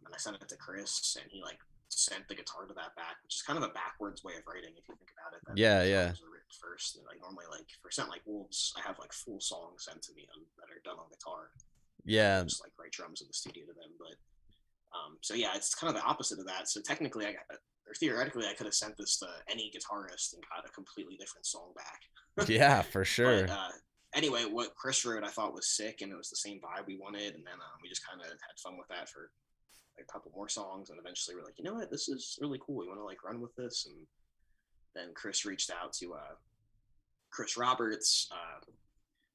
and I sent it to Chris, and he like sent the guitar to that back, which is kind of a backwards way of writing if you think about it. That Yeah, the yeah, songs are written first. And like normally, like for Sent Like Wolves, I have like full songs sent to me that are done on guitar. And yeah, I just like write drums in the studio to them. But so yeah, it's kind of the opposite of that. So technically, or theoretically, I could have sent this to any guitarist and got a completely different song back. yeah, for But sure. anyway, what Chris wrote I thought was sick, and it was the same vibe we wanted. And then we just kind of had fun with that for like a couple more songs, and eventually we're like, you know what, this is really cool. We want to like run with this. And then Chris reached out to Chris Roberts,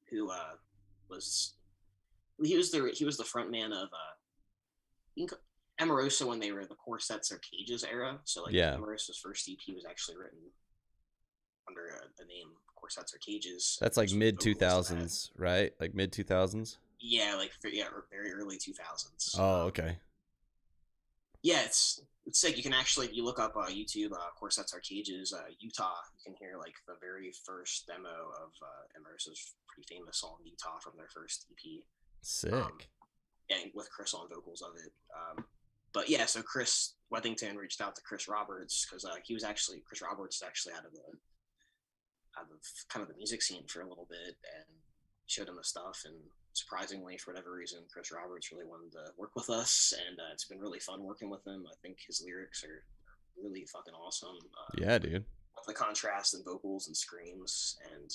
who was he was the front man of Emarosa when they were the Corsets or Cages era. So like Yeah, Emarosa's first EP was actually written under the name Corsets or Cages. that's like Just mid two vocalist of that. thousands, right? Like mid 2000s. Yeah, like yeah, very early 2000s. Oh, okay. Yeah, it's sick. You can actually, if you look up YouTube, Corsets Are Cages, Utah, you can hear like the very first demo of Emerson's pretty famous song Utah from their first EP. Sick. And with Chris on vocals of it. But yeah, so Chris Wethington reached out to Chris Roberts because Chris Roberts actually out of kind of the music scene for a little bit, and showed him the stuff. And surprisingly, for whatever reason, Chris Roberts really wanted to work with us, and it's been really fun working with him. I think his lyrics are really fucking awesome. Yeah, dude. With the contrast in vocals and screams. And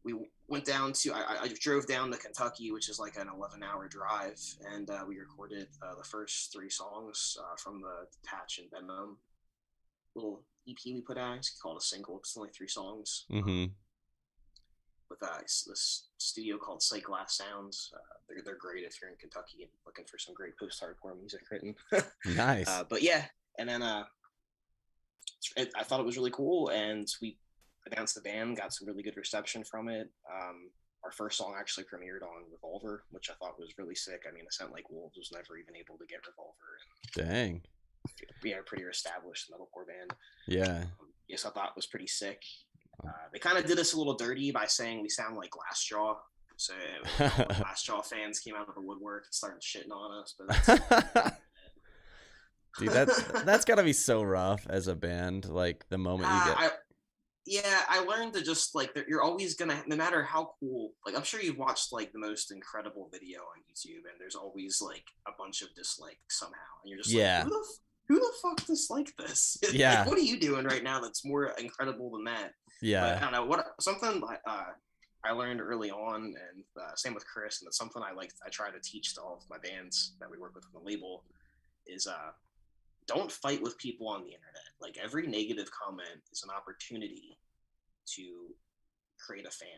we went down to I drove down to Kentucky, which is like an 11-hour drive, and we recorded the first 3 songs from the Detach and Benmom little EP we put out. It's called a single. It's only 3 songs. Mm-hmm. With this studio called Sightglass Sounds. They're great if you're in Kentucky and looking for some great post-hardcore music written. Nice. But yeah, and then I thought it was really cool, and we announced the band, got some really good reception from it. Our first song actually premiered on Revolver, which I thought was really sick. I mean, A Scent Like Wolves was never even able to get Revolver. Dang. We are a pretty established metalcore band. Yeah. Yes, I thought it was pretty sick. They kind of did us a little dirty by saying we sound like Glassjaw. So Glassjaw fans came out of the woodwork and started shitting on us. But Dude, that's gotta be so rough as a band. Like the moment you get. I learned to just like you're always gonna, no matter how cool. Like I'm sure you've watched like the most incredible video on YouTube, and there's always like a bunch of dislikes somehow, and you're just Yeah. like, who the fuck disliked this? Yeah. Like, what are you doing right now that's more incredible than that? Yeah. But I don't know something I learned early on, and same with Chris, and it's something I try to teach to all of my bands that we work with on the label is don't fight with people on the internet. Like every negative comment is an opportunity to create a fan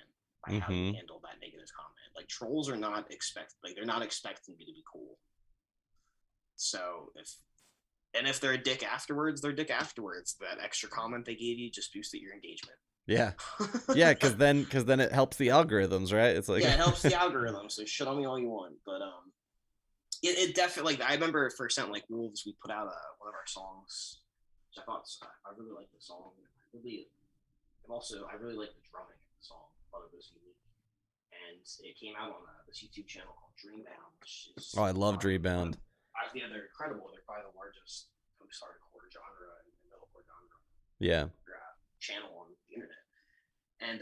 by how you handle that negative comment. Like trolls are not they're not expecting you to be cool. So if they're a dick afterwards, they're a dick afterwards. That extra comment they gave you just boosted your engagement. Yeah. Yeah, because then it helps the algorithms, right? It's like yeah, it helps the algorithm. So shit on me all you want, but it definitely. Like I remember for Scent Like Wolves, we put out one of our songs, which I thought I really liked the song. I really liked the drumming of the song. I thought it was unique, and it came out on this YouTube channel called Dreambound, which is I love Dreambound. Yeah, they're incredible. They're probably the largest post-hardcore genre and metalcore genre. Yeah. Channel on the internet, and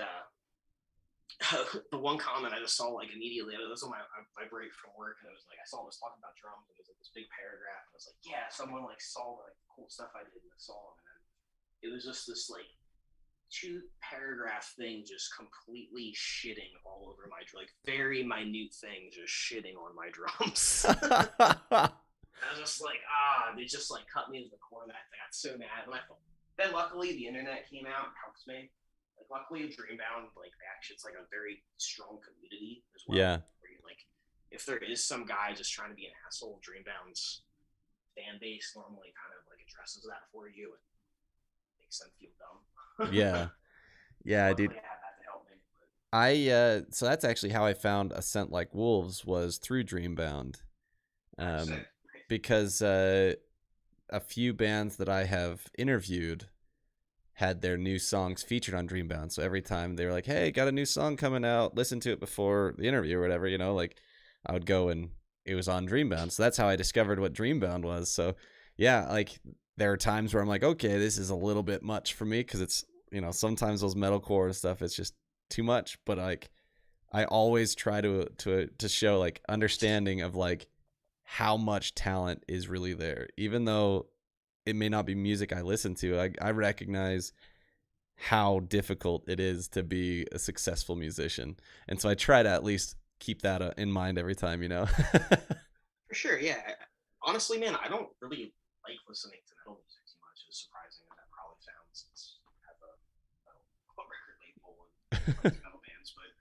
the one comment I just saw like immediately, it was on my break from work, and it was like I saw it was talking about drums, and it was like this big paragraph, and I was like, yeah, someone like saw the cool stuff I did in the song, and then it was just this like 2-paragraph thing just completely shitting all over my like very minute thing just shitting on my drums. I was just like, they just like cut me to the core of that. I got so mad, and then luckily the internet came out and helped me. Like luckily Dreambound, like it's like a very strong community as well. Yeah. Where you, like if there is some guy just trying to be an asshole, Dreambound's fan base normally kind of like addresses that for you and makes them feel dumb. Yeah. Yeah, dude. I had that to help me. But... so that's actually how I found A Scent Like Wolves was through Dreambound. Because a few bands that I have interviewed had their new songs featured on Dreambound. So every time they were like, hey, got a new song coming out, listen to it before the interview or whatever, you know, like I would go and it was on Dreambound. So that's how I discovered what Dreambound was. So yeah, like there are times where I'm like, okay, this is a little bit much for me because it's, sometimes those metalcore and stuff, it's just too much. But like, I always try to show like understanding of like how much talent is really there, even though it may not be music I listen to. I recognize how difficult it is to be a successful musician, and so I try to at least keep that in mind every time. For sure, yeah. Honestly, man, I don't really like listening to metal music too much. As surprising as that probably sounds, since I have a record label and metal bands. But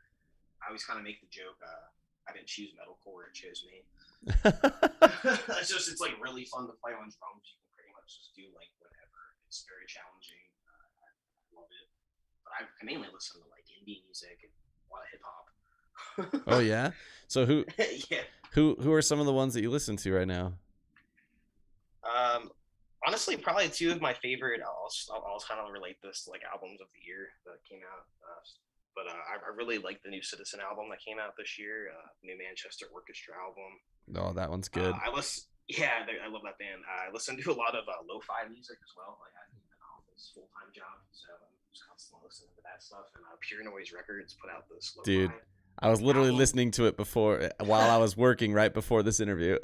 I always kind of make the joke. I didn't choose metalcore; it chose me. It's like really fun to play on drums. You can pretty much just do like whatever. It's very challenging. I love it. But I mainly listen to like indie music and a lot of hip hop. Oh yeah. So Yeah. who are some of the ones that you listen to right now? Honestly, probably two of my favorite. I'll kind of relate this to like albums of the year that came out. I really like the new Citizen album that came out this year. New Manchester Orchestra album. Oh, that one's good. Yeah, I love that band. I listen to a lot of lo-fi music as well. Like I have an office full-time job, so I'm just constantly listening to that stuff. And Pure Noise Records put out this lo-fi. Dude, I was literally album. listening to it while I was working right before this interview.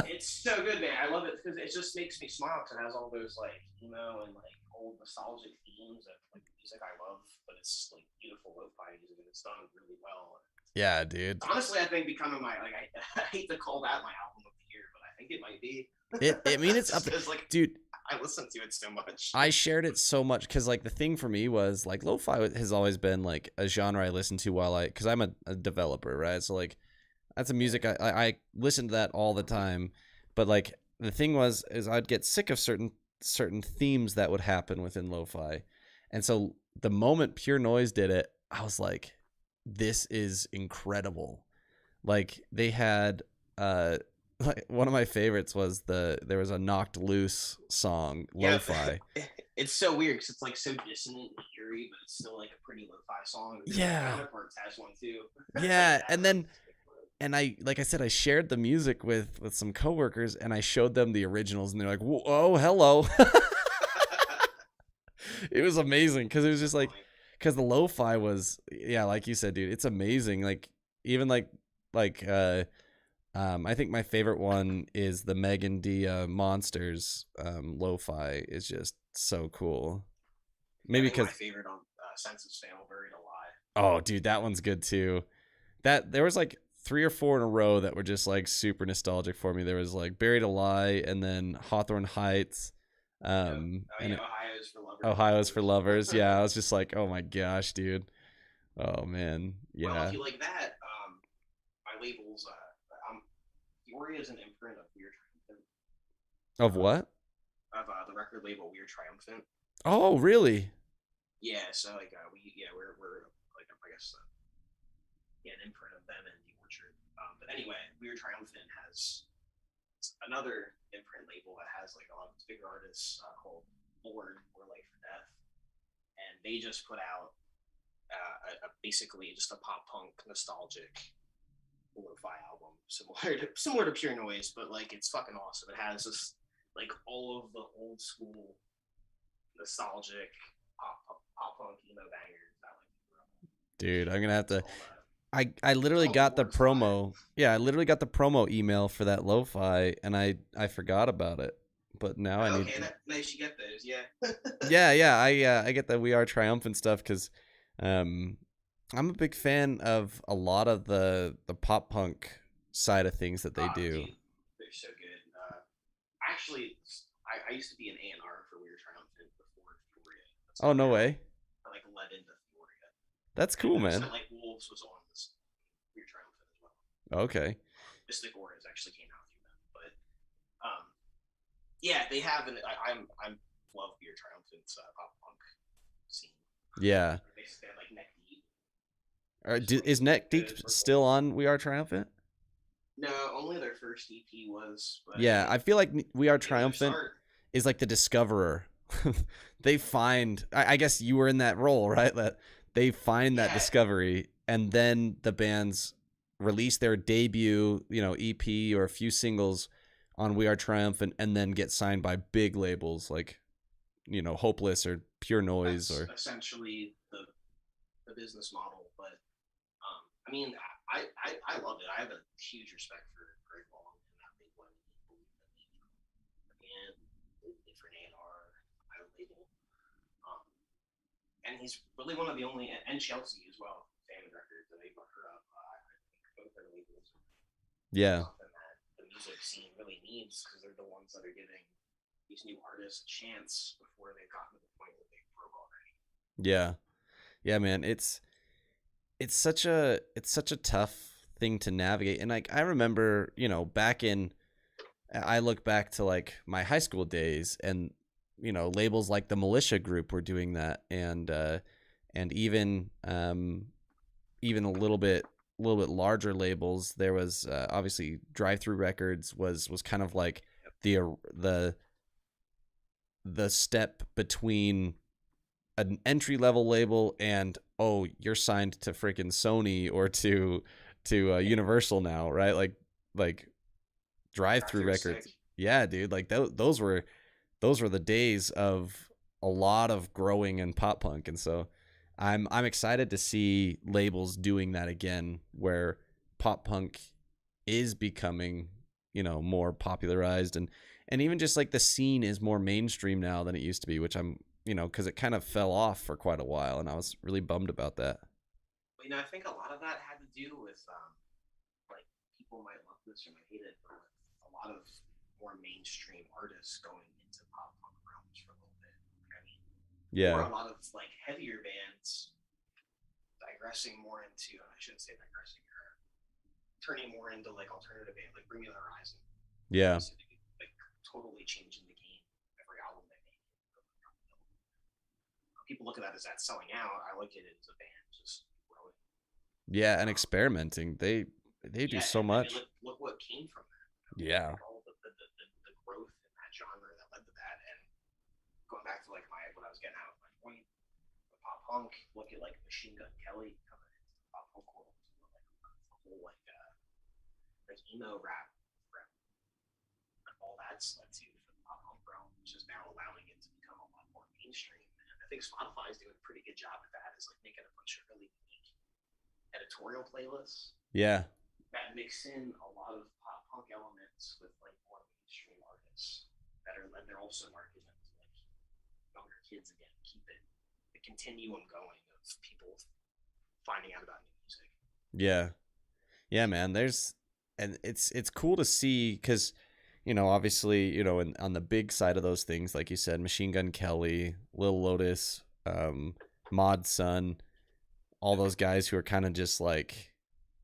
It's so good, man. I love it because it just makes me smile because it has all those like emo and like old nostalgic themes of like music I love, but it's like beautiful lo-fi music and it's done really well. Yeah, dude. Honestly, I think becoming my like I hate to call that my album of the year, but I think it might be. I mean, it's up there. Like, dude. I listen to it so much. I shared it so much because like the thing for me was like lo-fi has always been like a genre I listen to because I'm a developer, right? So like that's a music I listen to that all the time. But like the thing is I'd get sick of certain themes that would happen within lo-fi. And so the moment Pure Noise did it, I was like, this is incredible. Like they had like one of my favorites was there was a Knocked Loose song, lo-fi. It's so weird because it's like so dissonant and eerie, but it's still like a pretty lo-fi song. Yeah. Counterparts has one too. Yeah, and I like I said, I shared the music with some coworkers, and I showed them the originals, and they're like, "Whoa, hello!" It was amazing because it was just like, because the lo-fi was, yeah, like you said, dude, it's amazing. Like even like I think my favorite one is the Megan D Monsters lo-fi is just so cool. Maybe because my favorite on Sense of Smell, Buried Alive. Oh, dude, that one's good too. That there was like 3 or 4 in a row that were just like super nostalgic for me. There was like Buried Alive and then Hawthorne Heights. And Ohio's for Lovers. Ohio's for Lovers. Yeah, I was just like, oh my gosh, dude. Oh man, yeah. Well, if you like that, my labels. Peoria is an imprint of Weird Triumphant. Of what? Of the record label Weird Triumphant. Oh, really? Yeah. So like we're like I guess an imprint of them and the Orchard. But anyway, Weird Triumphant has another imprint label that has like a lot of bigger artists called Lord or Life or Death, and they just put out basically just a pop punk nostalgic lo-fi album similar to Pure Noise, but like it's fucking awesome. It has just like all of the old school nostalgic pop punk emo bangers that like. Dude, I'm gonna have to. I literally got the promo. Yeah, I literally got the promo email for that lo-fi, and I forgot about it. But now I need. Okay, nice you get those, yeah. yeah. I get the We Are Triumphant stuff because, I'm a big fan of a lot of the pop punk side of things that they do. Dude, they're so good. Actually, I used to be an A&R for Weird Triumphant before Theoria. Oh, no way. I like led into Theoria. That's cool, man. Like Wolves was on this Weird Triumphant as well. Okay. Mystic Auras actually came out through them, but yeah, they have I love Weird Triumphant's pop punk scene. Yeah. They have like Neck Deep. Is Neck Deep still on We Are Triumphant? No, only their first EP was. But yeah, I feel like We Are Triumphant is like the discoverer. They find, I guess you were in that role, right? That they find that discovery, and then the bands release their debut, EP or a few singles on We Are Triumphant and then get signed by big labels like, Hopeless or Pure Noise That's or essentially the business model. But I mean, I love it. I have a huge respect for Greg Long and that big one. And different A&R, I label. Um, and he's really one of the only, and Chelsea as well, Family Records, that they brought her up. I think both their labels are yeah. something that the music scene really needs because they're the ones that are giving these new artists a chance before they've gotten to the point where they broke already. Yeah. Yeah, man. It's such a tough thing to navigate. And like I remember, back in I look back to like my high school days and labels like the Militia Group were doing that and even a little bit larger labels. There was obviously Drive Through Records was kind of like the the step between an entry level label and, oh, you're signed to freaking Sony or to Universal now, right? Like Drive Through Records. Yeah, dude. Like those were the days of a lot of growing in pop punk, and so I'm excited to see labels doing that again, where pop punk is becoming more popularized and even just like the scene is more mainstream now than it used to be, which I'm because it kind of fell off for quite a while, and I was really bummed about that. I think a lot of that had to do with like people might love this or might hate it, but a lot of more mainstream artists going into pop punk realms for a little bit. I mean, or Yeah, a lot of like heavier bands digressing more into, I shouldn't say digressing, or turning more into like alternative band, like Bring Me the Horizon. yeah, Like totally changing the game every album they make. People look at that as that selling out. I look at it as a band just growing. yeah, and experimenting. They do Yeah, so and much. look what came from that. Yeah, Like all the growth in that genre that led to that, and going back to like what I was getting at with my point, the pop punk. Look at like Machine Gun Kelly coming into the pop punk world, like the whole like emo rap, all that's led to for the pop punk realm, which is now allowing it to become a lot more mainstream. And I think Spotify is doing a pretty good job at that, is like making a bunch of really unique editorial playlists yeah, that mix in a lot of pop punk elements with like more mainstream artists that are, and they're also marketing to like younger kids again. Keep the continuum going of people finding out about new music. yeah, yeah, man. And it's cool to see because obviously on the big side of those things, like you said, Machine Gun Kelly, Lil Lotus, Mod Sun, all those guys who are kind of just like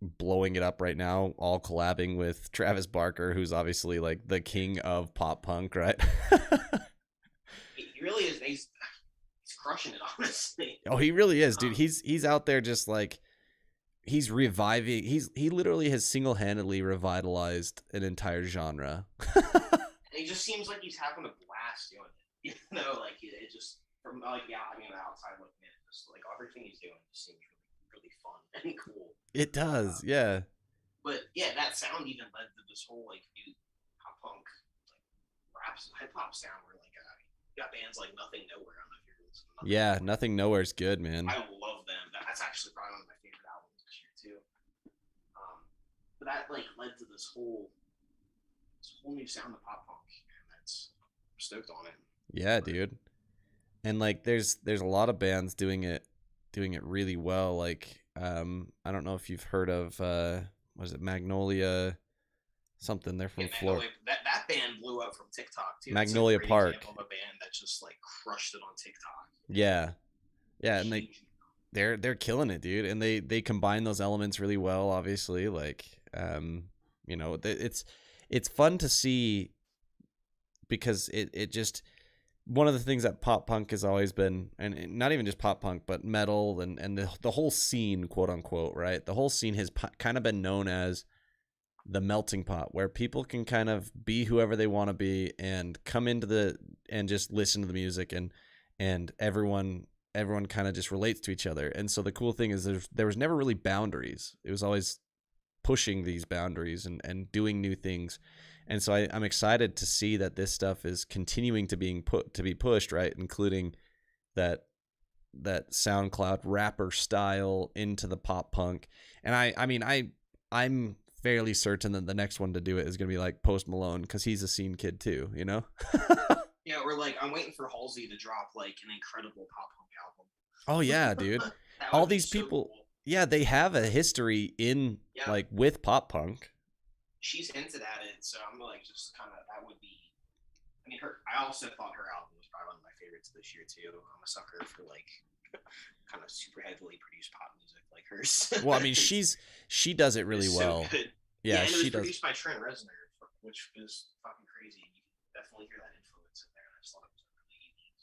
blowing it up right now, all collabing with Travis Barker, who's obviously like the king of pop punk, right? He really is. He's crushing it, honestly. Oh, he really is, dude. He's out there just like he's reviving. He literally has single-handedly revitalized an entire genre. He just seems like he's having a blast doing it. Like it just from like outside looking in, just like everything he's doing just seems really fun and cool. It does, yeah. But yeah, that sound even led to this whole like new pop punk like rap hip hop sound where like you got bands like Nothing Nowhere. I don't know if you're listening. Yeah, Nothing Nowhere's good, man. I love them. That's actually probably one of my favorite albums this year too. But that like led to this whole new sound of pop punk, and I'm stoked on it. Yeah, dude. And like there's a lot of bands doing it really well. Like I don't know if you've heard of was it Magnolia something. They're from Florida. That band blew up from TikTok too. Magnolia Park. Of a band that just like crushed it on TikTok. Yeah. Yeah, and they're killing it, dude. And they combine those elements really well, obviously. Like it's fun to see because it just one of the things that pop punk has always been, and not even just pop punk, but metal and the whole scene, quote unquote, right? The whole scene has kind of been known as the melting pot, where people can kind of be whoever they want to be and come into and just listen to the music, and everyone kind of just relates to each other. And so the cool thing is there was never really boundaries. It was always pushing these boundaries and doing new things. And so I'm excited to see that this stuff is continuing to be pushed, right? Including that SoundCloud rapper style into the pop punk. And I'm fairly certain that the next one to do it is going to be like Post Malone, because he's a scene kid too, you know? Yeah, or like I'm waiting for Halsey to drop like an incredible pop punk Oh yeah, dude. album. That All would be these so people, cool. yeah, they have a history in Yeah, like with pop punk. she's hinted at it, so I'm like just kind of that would be. I mean, her. I also thought her album was probably one of my favorites this year too. I'm a sucker for like kind of super heavily produced pop music like hers. Well, I mean, she does it really It's well. so good. Yeah, and it she was does. produced by Trent Reznor, which is fucking crazy. You can definitely hear that influence in there. I just thought it was a really unique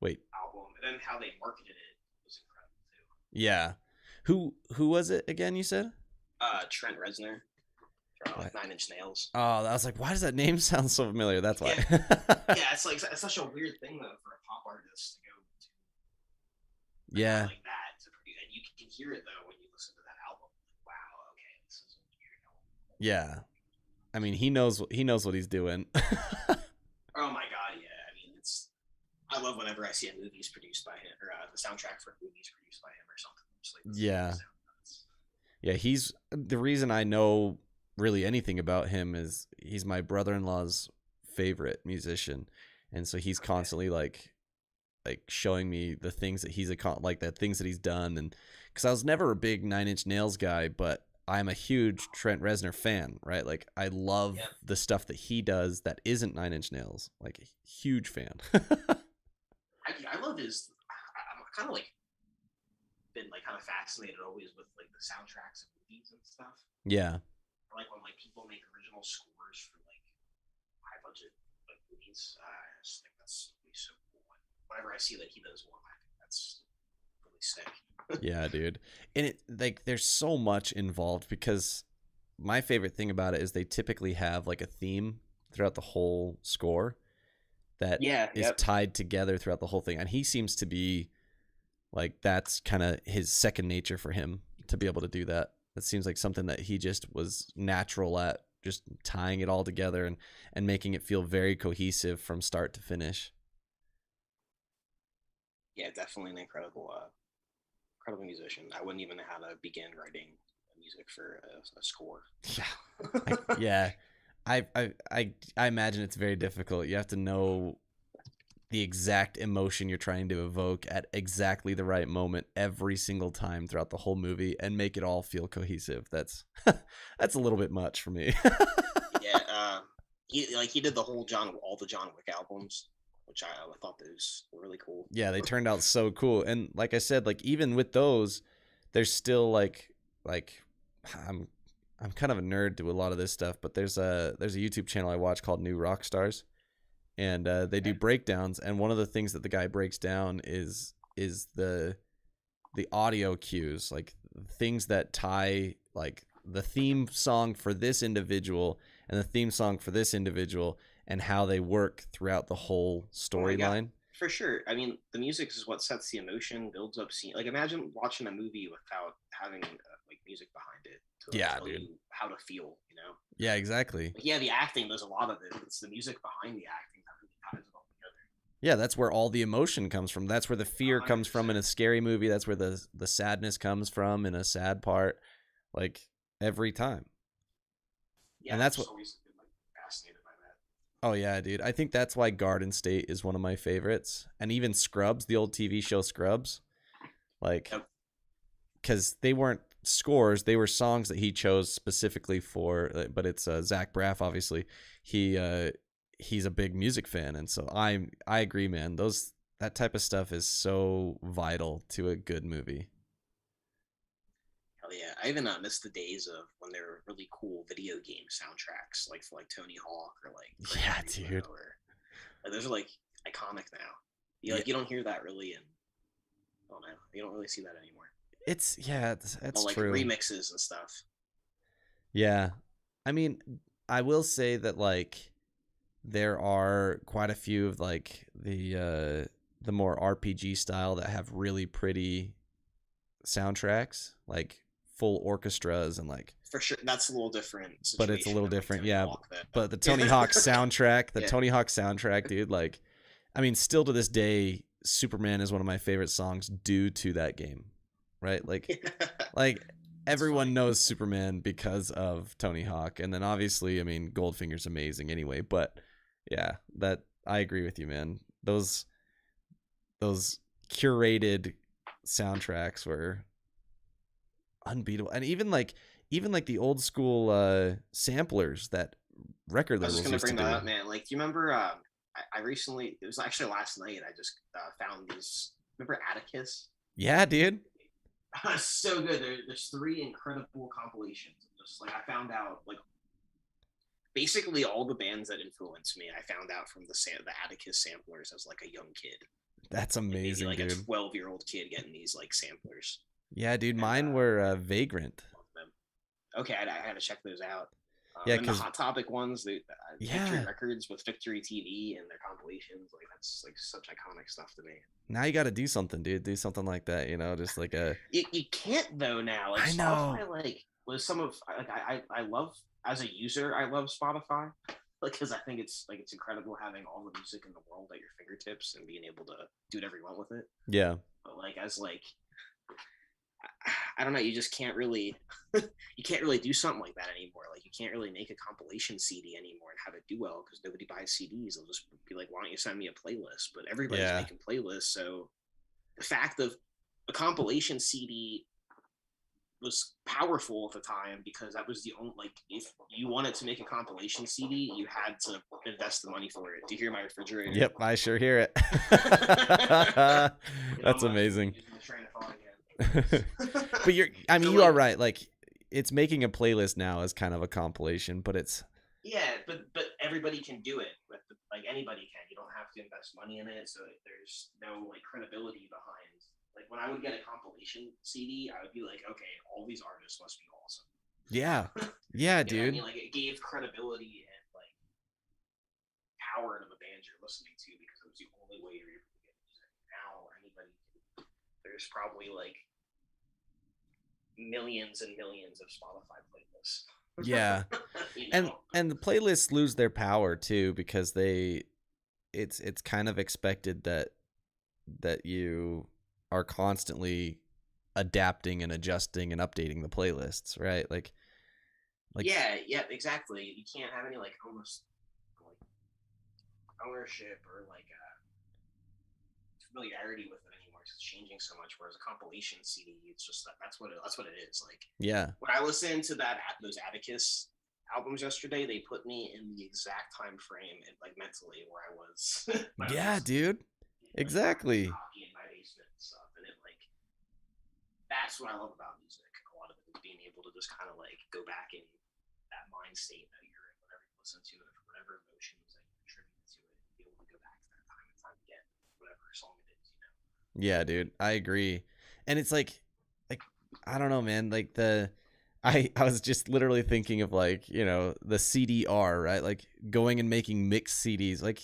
Wait. album, and then how they marketed it was incredible too. Yeah. Who was it again, you said? Trent Reznor from like Nine Inch Nails. Oh, I was like, why does that name sound so familiar? That's why. Yeah, it's like it's such a weird thing though for a pop artist to go to Yeah. like that to produce, and you can hear it though when you listen to that album. Like, wow, okay, this is a weird album. Yeah. I mean, he knows what he's doing. Oh my god, yeah. I mean, I love whenever I see a movie's produced by him, or the soundtrack for a movie's produced by him or something. Just like, Yeah. Yeah, he's the reason I know really anything about him is he's my brother-in-law's favorite musician, and so he's constantly like showing me the things that the things that he's done. And because I was never a big Nine Inch Nails guy, but I'm a huge Trent Reznor fan, right? Like I love the stuff that he does that isn't Nine Inch Nails. Like a huge fan. I love his. I'm kind of like been like kind of fascinated always with like the soundtracks of movies and stuff. Yeah. I like when like people make original scores for like high budget like movies. I just think that's really so cool. Whenever I see that he does one, I think that's really sick. Yeah, dude. And it like there's so much involved, because my favorite thing about it is they typically have like a theme throughout the whole score that is tied together throughout the whole thing. And he seems to be like, that's kind of his second nature for him to be able to do that. That seems like something that he just was natural at, just tying it all together and making it feel very cohesive from start to finish. Yeah, definitely an incredible musician. I wouldn't even know how to begin writing music for a score. Yeah. I imagine it's very difficult. You have to know the exact emotion you're trying to evoke at exactly the right moment every single time throughout the whole movie and make it all feel cohesive. That's a little bit much for me. Yeah, he did all the John Wick albums, which I thought those were really cool. Yeah, they turned out so cool. And like I said, like even with those, there's still like I'm kind of a nerd to a lot of this stuff, but there's a YouTube channel I watch called New Rock Stars, and they do breakdowns. And one of the things that the guy breaks down is the audio cues, like things that tie like the theme song for this individual and the theme song for this individual, and how they work throughout the whole storyline. For sure. I mean, the music is what sets the emotion, builds up scene. Like, imagine watching a movie without having like music behind it to tell you how to feel. You know? Yeah, exactly. Like, yeah, the acting does a lot of it. It's the music behind the acting that really ties it all together. Yeah, that's where all the emotion comes from. That's where the fear 100%. Comes from in a scary movie. That's where the sadness comes from in a sad part. Like every time. Yeah, and that's what. Always been like fascinated by that. Oh yeah, dude. I think that's why Garden State is one of my favorites, and even Scrubs, the old TV show Scrubs, like, because they weren't scores, they were songs that he chose specifically for. But it's Zach Braff, obviously. He's a big music fan, and so I agree, man. That type of stuff is so vital to a good movie. Hell yeah! I even miss the days of when there were really cool video game soundtracks, like for like Tony Hawk or like dude. Like, those are like iconic now. You don't hear that really, and I don't know, you don't really see that anymore. It's like true. Remixes and stuff. Yeah, I mean, I will say that like there are quite a few of like the more RPG style that have really pretty soundtracks, like full orchestras and like, For sure, that's a little different but it's a situation little than like different. Tony Yeah. Hawk, though. But the Tony Hawk soundtrack, Yeah. dude, like, I mean, still to this day, Superman is one of my favorite songs due to that game, right? Like everyone funny. knows Superman because of Tony Hawk, and then obviously, I mean, Goldfinger's amazing anyway. But yeah, that I agree with you, man. Those curated soundtracks were unbeatable, and even like the old school samplers that record I was just labels gonna used to bring that do. up, man. Like, do you remember? I recently, it was actually last night. I just found these. Remember Atticus? Yeah, dude. So good. There's three incredible compilations. Just like I found out, like basically all the bands that influenced me, I found out from the Atticus samplers as like a young kid, That's and maybe amazing, like a dude. 12-year-old kid getting these like samplers. Yeah, dude. And Mine were Vagrant. love them. Okay, I had to check those out. Yeah, And the because Hot Topic ones, the Victory yeah, Records with Victory TV and their compilations, like that's like such iconic stuff to me. now you got to do something, dude. Do something like that, just like a. You can't though now. Like I know. Spotify, like was some of like I love as a user, I love Spotify, like because I think it's incredible having all the music in the world at your fingertips and being able to do whatever you want with it. Yeah. But like as like I don't know, you just can't really you can't really do something like that anymore. Like you can't really make a compilation CD anymore and have it do well because nobody buys CDs. They'll just be like, why don't you send me a playlist? But everybody's Yeah. making playlists, so the fact of a compilation CD was powerful at the time because that was the only like if you wanted to make a compilation CD, you had to invest the money for it. Do you hear my refrigerator? Yep, I sure hear it. That's amazing. But I mean, So, you are like, right. Like, it's making a playlist now as kind of a compilation, but it's yeah, but everybody can do it. Like anybody can. You don't have to invest money in it, so there's no like credibility behind. Like when I would get a compilation CD, I would be like, okay, all these artists must be awesome. yeah, yeah, You know what I dude. mean? Like it gave credibility and like power to the band you're listening to because it was the only way you're able to get music. Now anybody can. There's probably like millions and millions of Spotify playlists. Yeah, You and know? and the playlists lose their power too because it's kind of expected that you are constantly adapting and adjusting and updating the playlists, right? Like Yeah, exactly. You can't have any like almost like ownership or like familiarity with it anymore. It's changing so much. Whereas a compilation CD, it's just that's what it is. Like yeah, when I listened to those Atticus albums yesterday, they put me in the exact time frame and like mentally where I was. yeah, dude. Exactly. Hockey in my basement and stuff, and it like that's what I love about music. A lot of it is being able to just kind of like go back in that mind state that you're in whenever you listen to it, whatever emotions that you contribute to it, be able to go back to that time and time again, whatever song it is, you know. Yeah, dude. I agree. And it's like I don't know, man. Like I was just literally thinking of like, the CDR, right? Like going and making mixed CDs. Like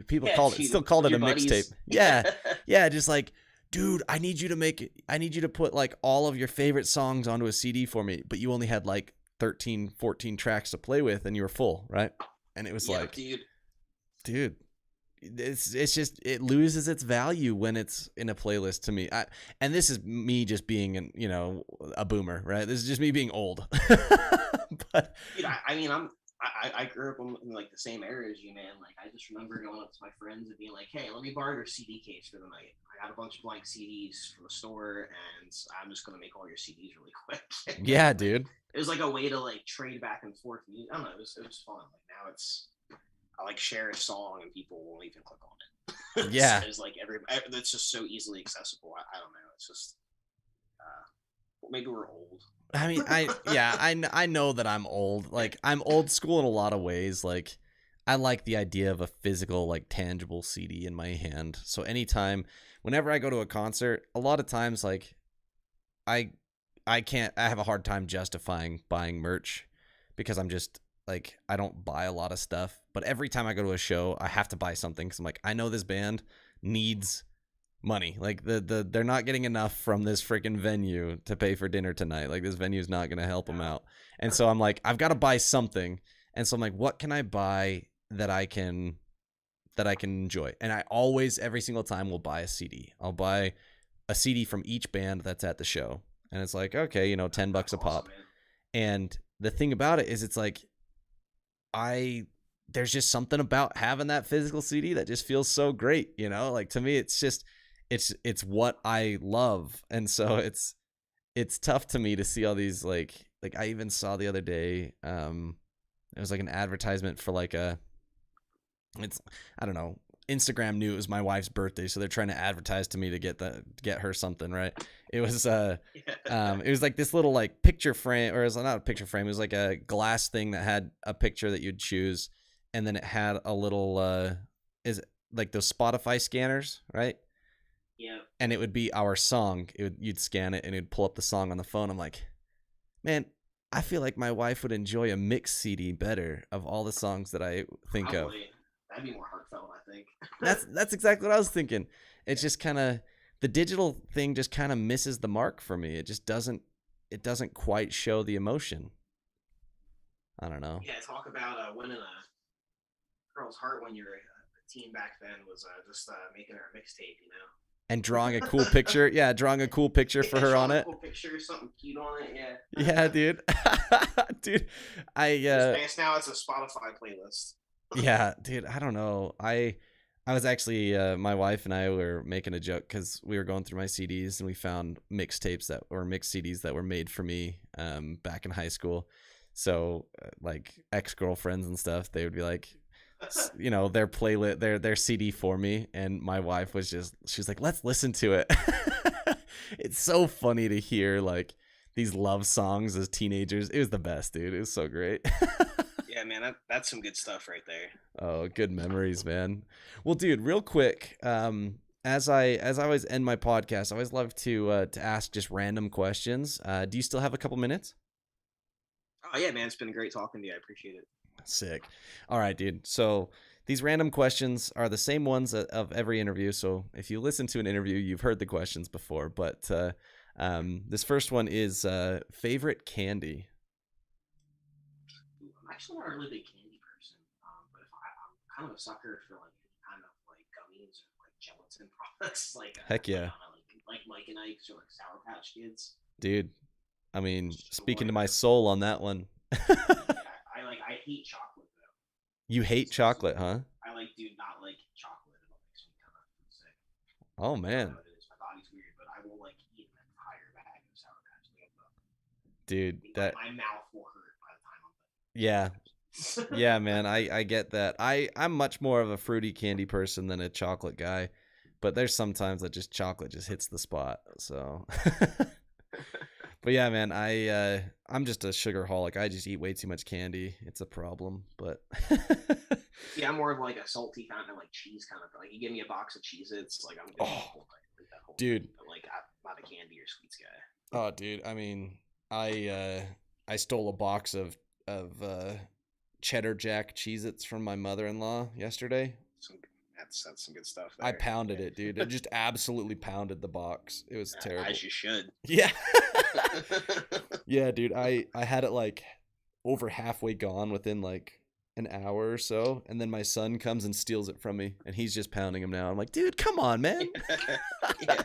people still called it a mixtape. Yeah. Yeah, just like, dude, I need you to put like all of your favorite songs onto a CD for me, but you only had like 13, 14 tracks to play with and you were full, right? And it was like, dude, it's just it loses its value when it's in a playlist to me. And this is me just being a boomer, right? This is just me being old. But I mean, I grew up in like the same era as you, man. Like I just remember going up to my friends and being like, "Hey, let me borrow your CD case for the night. I got a bunch of blank CDs from the store, and I'm just gonna make all your CDs really quick." yeah, dude. It was like a way to like trade back and forth. I don't know. It was fun. Like now I like share a song and people won't even click on it. Yeah. It's like it's just so easily accessible. I don't know. It's just maybe we're old. I mean, I know that I'm old. Like I'm old school in a lot of ways. Like I like the idea of a physical, like tangible CD in my hand. So whenever I go to a concert, a lot of times like I have a hard time justifying buying merch because I'm just like, I don't buy a lot of stuff, but every time I go to a show, I have to buy something because I'm like, I know this band needs money. Like they're not getting enough from this freaking venue to pay for dinner tonight. Like this venue is not going to help them out. And so I'm like, I've got to buy something. And so I'm like, what can I buy that I can enjoy? And I always, every single time, will buy a CD. I'll buy a CD from each band that's at the show. And it's like, okay, you know, $10 a pop. And the thing about it is it's like, there's just something about having that physical CD that just feels so great, you know? Like to me, it's just, it's what I love. And so it's tough to me to see all these, like I even saw the other day, it was like an advertisement for like I don't know, Instagram knew it was my wife's birthday, so they're trying to advertise to me to get her something, right? It was it was like this little like picture frame, or it was not a picture frame, it was like a glass thing that had a picture that you'd choose, and then it had a little is like those Spotify scanners, right? Yeah. And it would be our song. You'd scan it and it'd pull up the song on the phone. I'm like, man, I feel like my wife would enjoy a mix CD better of all the songs that I think Probably. of. That'd be more heartfelt, I think. That's exactly what I was thinking. It's just kind of, the digital thing just kind of misses the mark for me. It just doesn't quite show the emotion. I don't know. Yeah, talk about winning a girl's heart when you're a teen back then was just making her a mixtape, you know. And drawing a cool picture. Yeah, drawing a cool picture for her on it. Cool picture, something cute on it, yeah. Yeah, dude. Dude, now it's a Spotify playlist. Yeah, dude, I don't know. I was actually, my wife and I were making a joke because we were going through my CDs and we found mixtapes that were mixed CDs that were made for me back in high school. So like ex-girlfriends and stuff, they would be like, you know, their playlist, their CD for me, and my wife was she's like, let's listen to it. It's so funny to hear like these love songs as teenagers. It was the best, dude. It was so great. Yeah, man, that's some good stuff right there. Oh, good memories, man. Well, dude, real quick, as I always end my podcast, I always love to ask just random questions. Do you still have a couple minutes? Oh yeah, man, it's been great talking to you. I appreciate it. Sick. All right, dude. So these random questions are the same ones of every interview. So if you listen to an interview, you've heard the questions before. But this first one is favorite candy. I'm actually not a really big candy person, but I'm kind of a sucker for like kind of like gummies or like gelatin products. Like heck yeah, like Mike and Ike's or like Sour Patch Kids. Dude, I mean, speaking to my soul on that one. I hate chocolate though. You hate chocolate, huh? I do not like chocolate. It makes me kind of sick. Oh man. My body's weird, but I will like eat an entire bag of Sour Patch Kids. Dude, my mouth will hurt by the time I'm Yeah. done. Yeah, man, I get that. I'm much more of a fruity candy person than a chocolate guy, but there's sometimes that just chocolate just hits the spot. So but yeah, man, I'm just a sugarholic. I just eat way too much candy. It's a problem, but yeah, I'm more of like a salty fountain, like cheese kind of. Like you give me a box of Cheez-Its, like I'm good. Dude, thing, but, like I'm not a candy or sweets guy. Oh, dude, I mean, I stole a box of cheddar jack Cheez-Its from my mother-in-law yesterday. That's some good stuff there. I pounded it, dude. I just absolutely pounded the box. It was terrible. As you should. Yeah. Yeah, dude. I had it like over halfway gone within like an hour or so, and then my son comes and steals it from me, and he's just pounding him now. I'm like, dude, come on, man. Yeah.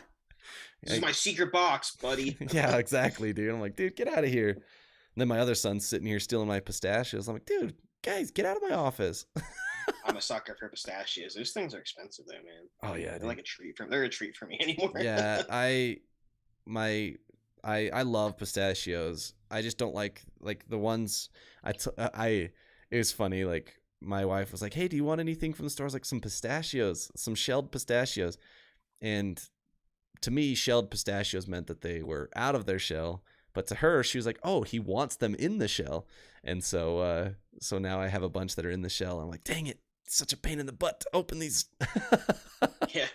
This is my secret box, buddy. Yeah, exactly, dude. I'm like, dude, get out of here. And then my other son's sitting here stealing my pistachios. I'm like, dude, guys, get out of my office. I'm a sucker for pistachios. Those things are expensive though, man. Oh yeah, they're like they're a treat for me anymore. Yeah, I love pistachios. I just don't like the ones it was funny, like my wife was like, "Hey, do you want anything from the store?" I was like, "Some pistachios, some shelled pistachios." And to me, shelled pistachios meant that they were out of their shell, but to her, she was like, "Oh, he wants them in the shell." And so now I have a bunch that are in the shell. I'm like, "Dang it. It's such a pain in the butt to open these." Yeah.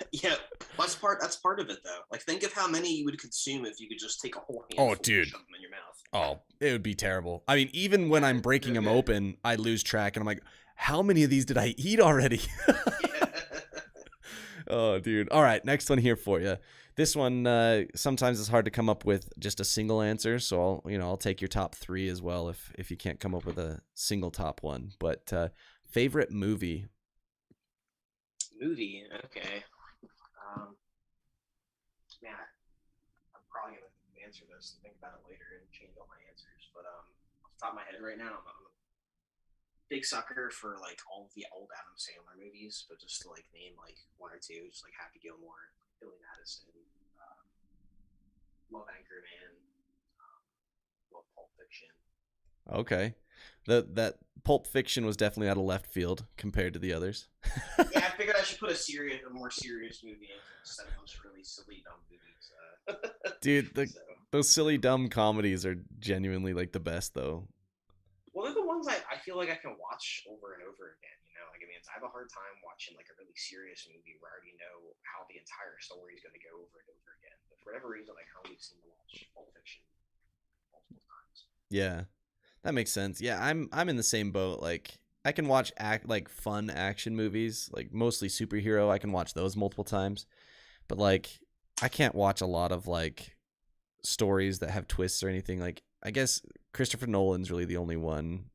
Well, that's part of it though. Like, think of how many you would consume if you could just take a whole handful and shove them in your mouth. Oh, it would be terrible. I mean, even when I'm breaking them open, I lose track, and I'm like, how many of these did I eat already? Oh, dude. All right, next one here for you. This one sometimes it's hard to come up with just a single answer, so I'll take your top three as well if you can't come up with a single top one. But favorite movie? Movie, okay. Man, I'm probably gonna answer this and think about it later and change all my answers. But off the top of my head right now, I'm a big sucker for like all of the old Adam Sandler movies. But just to like name like one or two, just like Happy Gilmore, Billy Madison, love Anchorman, love Pulp Fiction. Okay. That Pulp Fiction was definitely out of left field compared to the others. Yeah, I figured I should put a more serious movie instead of those really silly, dumb movies. Dude, So, those silly dumb comedies are genuinely like the best though. well, they're the ones I feel like I can watch over and over again. Like I mean, I have a hard time watching like a really serious movie where I already know how the entire story is going to go over and over again. But for whatever reason, I always seem to watch Pulp Fiction multiple times. Yeah. That makes sense. Yeah, I'm in the same boat. Like I can watch like fun action movies, like mostly superhero. I can watch those multiple times. But like I can't watch a lot of like stories that have twists or anything. Like I guess Christopher Nolan's really the only one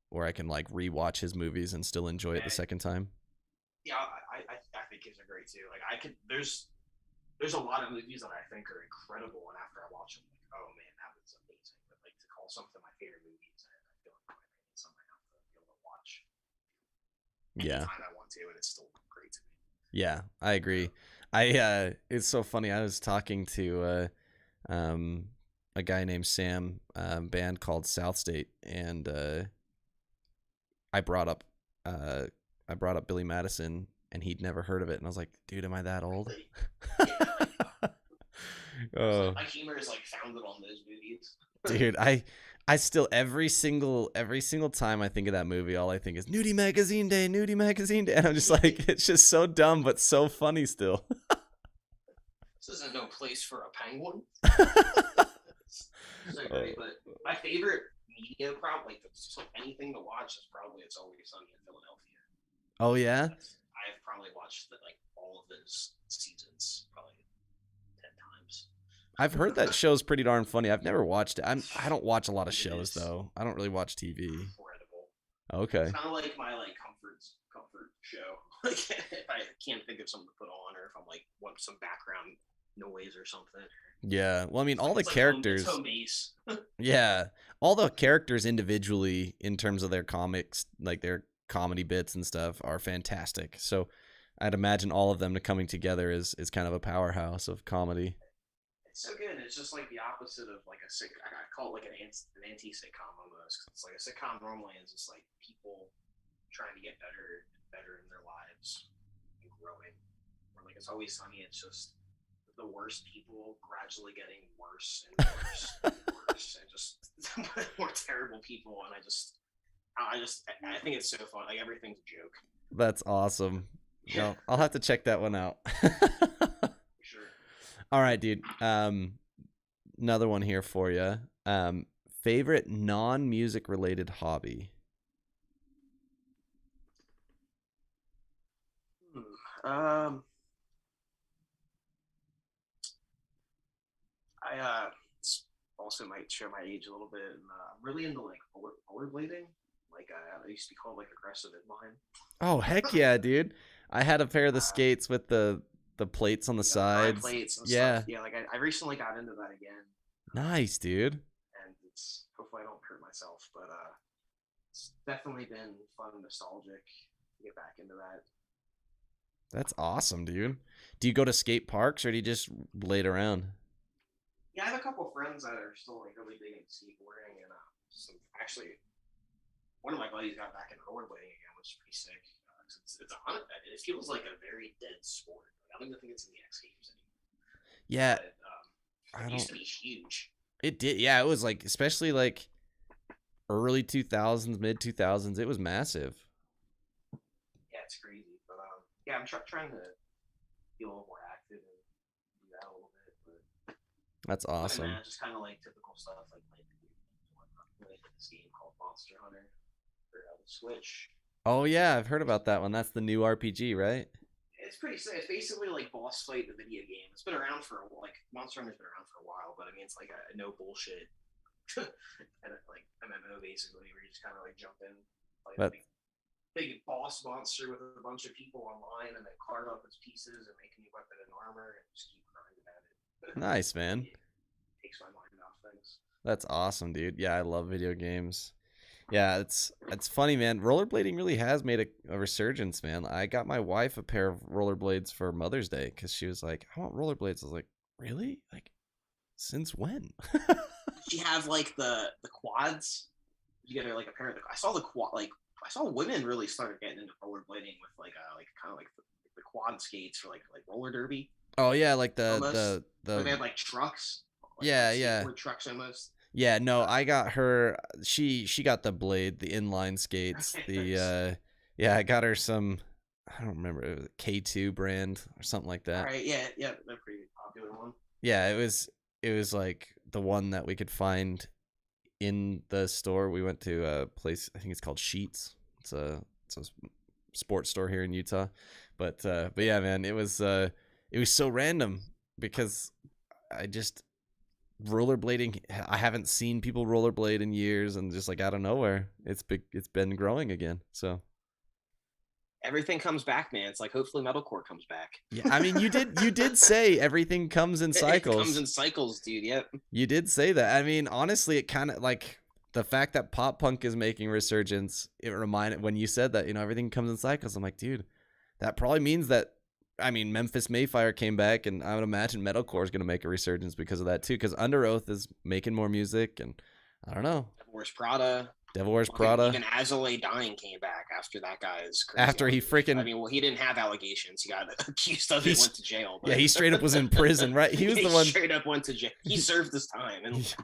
where I can like rewatch his movies and still enjoy it the second time. Yeah, I think his are great too. Like I could there's a lot of movies that I think are incredible, and after I watch them, like oh man, that was amazing. But like to call something my favorite movies, I feel like it's something I have to be able to watch Yeah. anytime I want to, and it's still great to me. Yeah, I agree. It's so funny. I was talking to a guy named Sam, band called South State, and I brought up Billy Madison, and he'd never heard of it, and I was like, "Dude, am I that old?" Oh, my humor is like founded on those movies. dude, I still every single time I think of that movie, all I think is Nudie Magazine Day, Nudie Magazine Day, and I'm just like, it's just so dumb but so funny still. This isn't no place for a penguin. So great, but my favorite media like anything to watch is probably It's Always Sunny in Philadelphia. Oh yeah, I've probably watched like all of those seasons probably 10 times. I've heard that show's pretty darn funny. I've never watched it. I don't watch a lot of shows though. I don't really watch TV. Incredible. Okay. It's kind of like my like comfort show. Like if I can't think of something to put on, or if I'm like want some background noise or something. Yeah. Well, I mean, all the It's characters. home base. Yeah, all the characters individually, in terms of their comics, like their comedy bits and stuff, are fantastic. So, I'd imagine all of them coming together is kind of a powerhouse of comedy. It's so good. It's just like the opposite of like a I call it like an anti-sitcom almost. 'Cause it's like a sitcom normally is just like people trying to get better and better in their lives and growing. Or like It's Always Sunny. It's just the worst people gradually getting worse and worse and worse, and just more terrible people. And I think it's so fun. Like everything's a joke. That's awesome. No, I'll have to check that one out. For sure. All right, dude. Another one here for you. Favorite non-music related hobby? I also might show my age a little bit. And, I'm really into like rollerblading. Like I used to be called like aggressive inline. Oh, heck yeah, dude. I had a pair of the skates with the plates on the sides. Plates and yeah. Stuff. Yeah, like I recently got into that again. Nice, dude. And it's hopefully I don't hurt myself, but it's definitely been fun and nostalgic to get back into that. That's awesome, dude. Do you go to skate parks or do you just blade around? Yeah, I have a couple friends that are still like really big into skateboarding, and actually, one of my buddies got back into rollerblading again, which is pretty sick. It feels like a very dead sport. I don't even think it's in the X Games anymore. Yeah, but, it used to be huge. It did. Yeah, it was like, especially like early 2000s, mid 2000s. It was massive. Yeah, it's crazy. But yeah, I'm trying to be a little more active and do that a little bit. But that's awesome. Just kind of like typical stuff, like playing video games and whatnot. I really like this game called Monster Hunter for the Switch. Oh yeah, I've heard about that one. That's the new RPG, right? It's pretty sick. It's basically like Boss Fight, the video game. It's been around for like Monster Hunter's been around for a while, but I mean it's like a no bullshit and like MMO basically, where you just kind of like jump in, fight a But big boss monster with a bunch of people online, and then carve up its pieces and make a new weapon and armor, and just keep grinding at it. nice, man. It takes my mind off things. That's awesome, dude. Yeah, I love video games. Yeah, it's funny, man. Rollerblading really has made a resurgence, man. I got my wife a pair of rollerblades for Mother's Day because she was like, "I want rollerblades." I was like, "Really? Like, since when?" She have like the quads. You get her like a pair of the. I saw the quad like I saw women really started getting into rollerblading with like kind of like the quad skates for like roller derby. Oh yeah, like Almost. the Where they had like trucks. Like, yeah, yeah. skateboard trucks almost. Yeah, no, I got her. She got the blade, the inline skates. Okay, The nice. yeah, I got her some. I don't remember, it was a K2 brand or something like All that. right, yeah, yeah, they're pretty popular one. Yeah, it was like the one that we could find in the store. We went to a place, I think it's called Sheets. It's a sports store here in Utah. But yeah, man, it was so random because I just rollerblading, I haven't seen people rollerblade in years, and just like out of nowhere it's been growing again. So Everything comes back, man. It's like hopefully metalcore comes back. yeah, I mean, you did say everything comes in It comes cycles. in cycles, dude. Yep. You did say that. I mean, honestly, it kind of like the fact that pop punk is making resurgence. It reminded when you said that, everything comes in cycles. I'm like, dude, that probably means that. I mean, Memphis Mayfire came back, and I would imagine metalcore is going to make a resurgence because of that too. Because Under Oath is making more music, and I don't know. Devil Wears Prada. Devil Wears Well, Prada. even Azalea Dying came back after that guy's crazy. After he freaking, I mean, well, he didn't have allegations. He got accused of it, went to jail. But yeah, he straight up was in prison, right? He was the one. Straight up went to jail. He served his time. And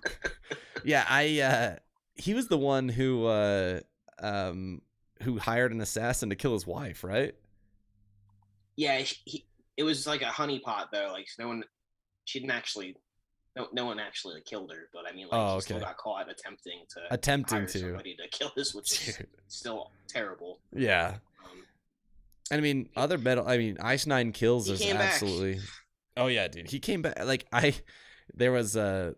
Yeah, he was the one who hired an assassin to kill his wife, right? yeah, it was like a honeypot though. Like she didn't actually. No one actually like, killed her, but I mean, like, he still got caught attempting to hire somebody to kill us, which is still terrible. Yeah. I mean, other metal. I mean, Ice Nine Kills is absolutely. Back. Oh yeah, dude, he came back. Like there was a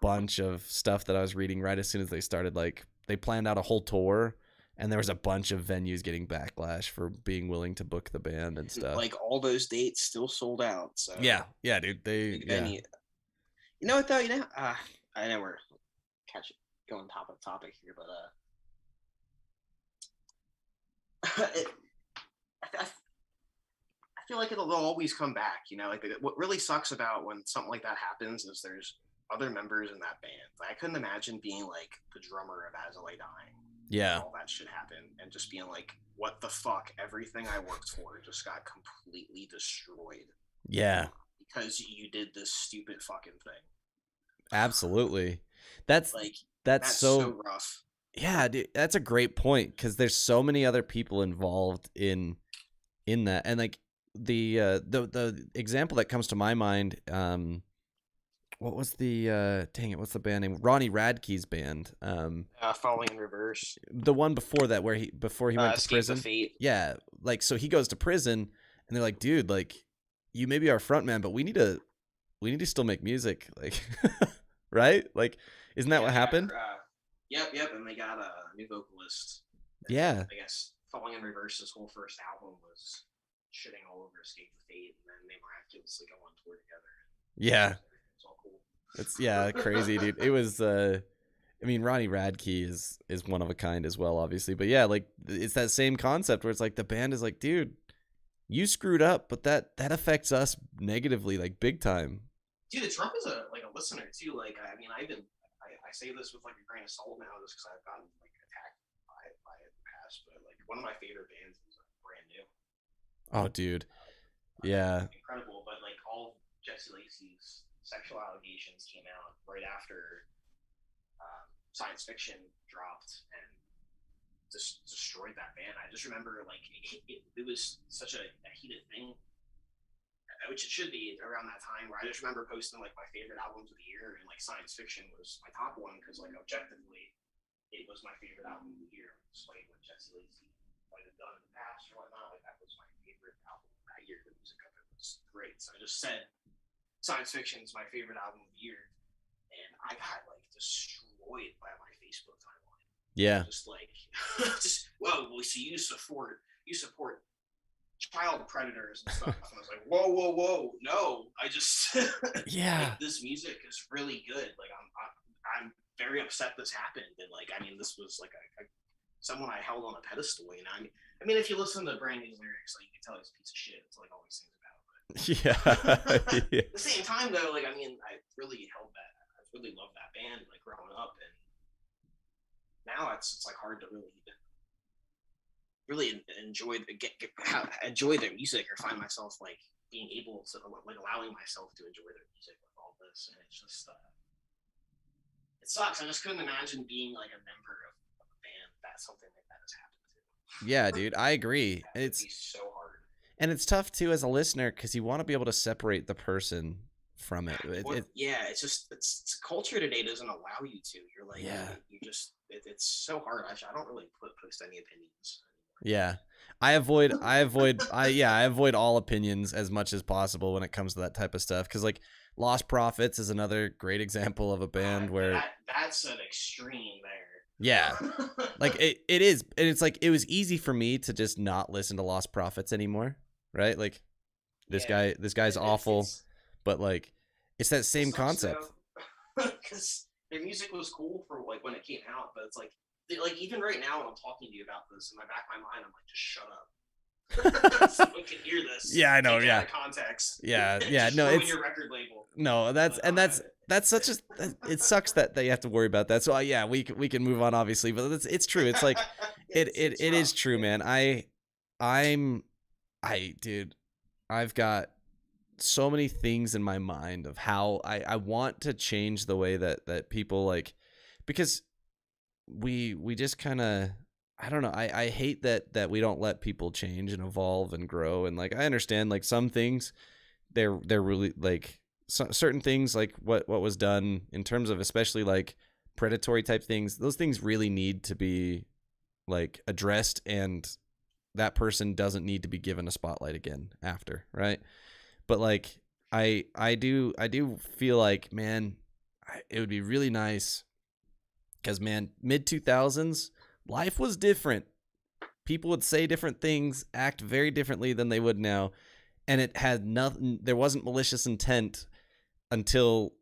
bunch of stuff that I was reading right as soon as they started. Like they planned out a whole tour, and there was a bunch of venues getting backlash for being willing to book the band and stuff. Like all those dates still sold out. So yeah, dude, they yeah. You know what though? I know we're going topic here, but I feel like they'll always come back. Like what really sucks about when something like that happens is there's other members in that band. Like, I couldn't imagine being like the drummer of Azalea Dying. Yeah, all that shit happened, and just being like, "What the fuck? Everything I worked for just got completely destroyed." Yeah. Because you did this stupid fucking thing. Absolutely. That's so rough. Yeah, dude, that's a great point because there's so many other people involved in that, and like the example that comes to my mind, what was the what's the band name? Ronnie Radke's band. Falling in Reverse. The one before that, before he went to prison. Fate. Yeah, like so he goes to prison, and they're like, dude, like you may be our front man, but we need to still make music, like right? Like, isn't that what happened? Yep, and they got a new vocalist. Yeah. I guess Falling in Reverse's whole first album was shitting all over Escape the Fate, and then they miraculously go on tour together. Yeah. It's all cool. It's crazy, dude. It was I mean, Ronnie Radke is one of a kind as well, obviously. But yeah, like it's that same concept where it's like the band is like, dude, you screwed up, but that affects us negatively, like big time. Dude, Trump is a listener too. Like, I mean, I say this with like a grain of salt now, just because I've gotten like attacked by it in the past. But like one of my favorite bands is Brand New. Oh, dude, yeah, incredible. But like all Jesse Lacey's sexual allegations came out right after Science Fiction dropped and just destroyed that band. I just remember like it was such a heated thing, which it should be around that time, where I just remember posting like my favorite albums of the year, and like Science Fiction was my top one because like objectively it was my favorite album of the year, despite what Jesse Lacey might have done in the past or whatnot. Like that was my favorite album that year. great. So I just said science fiction is my favorite album of the year, and I got like destroyed by my Facebook timeline. Yeah. Just like, just whoa, well, see, you support child predators and stuff. And I was like, whoa, whoa, whoa, no, I just Yeah. like, this music is really good. Like I'm very upset this happened, and like I mean, this was like someone I held on a pedestal. You know, I mean, if you listen to Brand New's lyrics, like you can tell he's a piece of shit. It's like all he sings about. Yeah. But Yeah. at the same time, though, like I mean, I really held that. I really loved that band, like growing up, and now it's like hard to really enjoy enjoy their music or find myself like being able to like allowing myself to enjoy their music with all this, and it's just it sucks. I just couldn't imagine being like a member of a band that something like that has happened to. Yeah, dude, I agree. That would be so hard. And it's tough too as a listener because you want to be able to separate the person from it. Yeah, it's just it's culture today doesn't allow you to. You're like, Yeah. you just it's so hard. I don't really post any opinions. Yeah. I avoid all opinions as much as possible when it comes to that type of stuff. Cause like Lost Prophets is another great example of a band where that's an extreme there. Yeah. Like it is. And it's like, it was easy for me to just not listen to Lost Prophets anymore. Right. Like this guy's awful, but like, it's that same concept. Because their music was cool for like when it came out, but it's like even right now when I'm talking to you about this, in my back of my mind, I'm like, just shut up. Someone can hear this. Yeah, I know. Yeah. Out of context. Yeah. Yeah. No, it's your record label. No, that's such a. It sucks that you have to worry about that. So yeah, we can move on, obviously, but it's true. It's like it is true, man. Dude, I've got so many things in my mind of how I want to change the way that people like, because we just kind of, I don't know. I hate that we don't let people change and evolve and grow. And like, I understand like some things they're really like certain things like what was done in terms of especially like predatory type things. Those things really need to be like addressed, and that person doesn't need to be given a spotlight again after. Right. But like, I do feel like, man, it would be really nice because, man, mid 2000s, life was different. People would say different things, act very differently than they would now. And it had nothing, there wasn't malicious intent until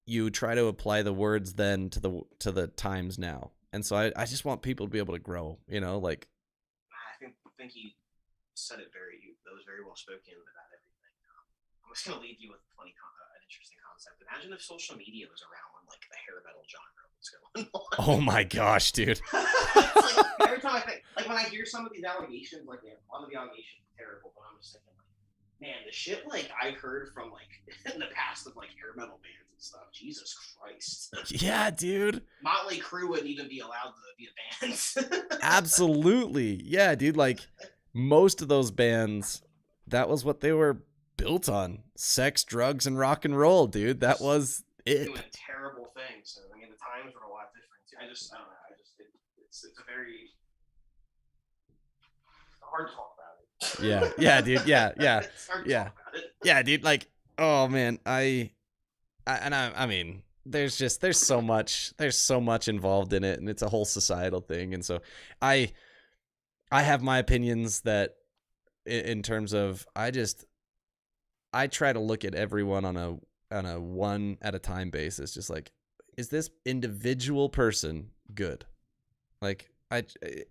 you try to apply the words then to the times now. And so I just want people to be able to grow, you know, like. I think you said it that was very well spoken about everything. I'm just going to leave you with an interesting concept. Imagine if social media was around when like the hair metal genre was going on. Oh my gosh, dude. Like, every time I think, like when I hear some of these allegations, like a lot of the allegations are terrible, but I'm just thinking like, man, the shit like I heard from like in the past of like hair metal bands and stuff. Jesus Christ. Yeah, dude. Motley Crue wouldn't even be allowed to be a band. Absolutely. Yeah, dude. Like most of those bands, that was what they were built on: sex, drugs, and rock and roll, dude. That was it. Doing terrible things. I mean, the times were a lot different too. I don't know. It's a very hard to talk about it. Yeah, dude. Yeah. It's hard to Yeah. talk about it. Yeah, dude. Like, oh man, I mean, there's so much involved in it, and it's a whole societal thing. And so I have my opinions that in terms of, I try to look at everyone on a one at a time basis. Just like, is this individual person good? Like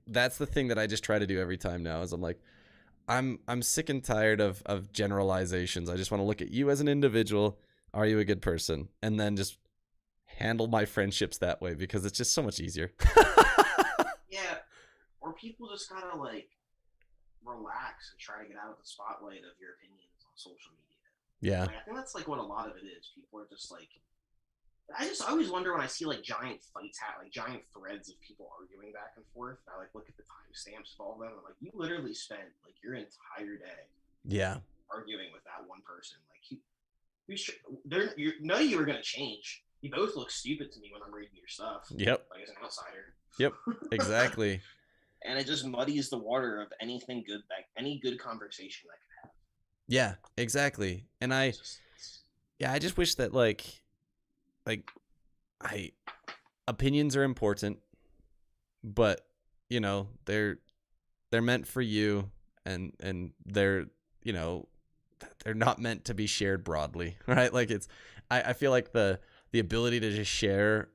that's the thing that I just try to do every time now, is I'm like, I'm sick and tired of generalizations. I just want to look at you as an individual. Are you a good person? And then just handle my friendships that way, because it's just so much easier. Yeah. Or people just gotta like relax and try to get out of the spotlight of your opinions on social media. Yeah. Like, I think that's like what a lot of it is. People are just like, I always wonder when I see like giant fights, like giant threads of people arguing back and forth. I like look at the timestamps of all of them. I'm like, you literally spent like your entire day, Yeah, arguing with that one person. Like, none of you are gonna change. You both look stupid to me when I'm reading your stuff. Yep. Like as an outsider. Yep. Exactly. And it just muddies the water of anything good, like any good conversation I could have. Yeah, exactly. And It's just, I just wish that like I opinions are important, but you know, they're meant for you, and they're, you know, they're not meant to be shared broadly, right? Like it's I feel like the ability to just share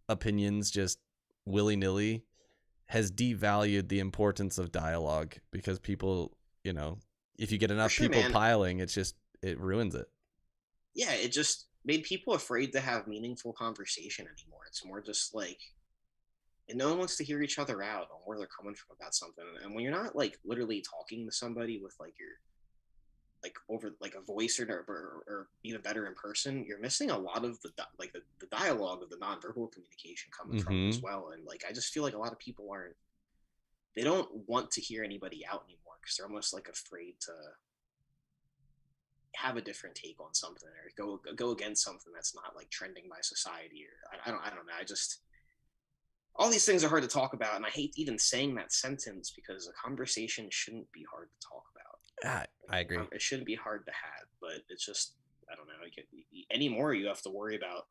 opinions just willy-nilly has devalued the importance of dialogue, because people, you know, if you get for enough sure, people man. piling, it ruins it. Yeah, it just made people afraid to have meaningful conversation anymore. It's more just like, and no one wants to hear each other out on where they're coming from about something. And when you're not like literally talking to somebody with like your like over like a voice or even better in person, you're missing a lot of the dialogue of the nonverbal communication coming from it as Mm-hmm. well. And like I just feel like a lot of people aren't, they don't want to hear anybody out anymore because they're almost like afraid to have a different take on something or go against something that's not like trending by society. Or I don't know. I just, all these things are hard to talk about, and I hate even saying that sentence because a conversation shouldn't be hard to talk about. I agree. It shouldn't be hard to have, but it's just, I don't know. Like, anymore, you have to worry about,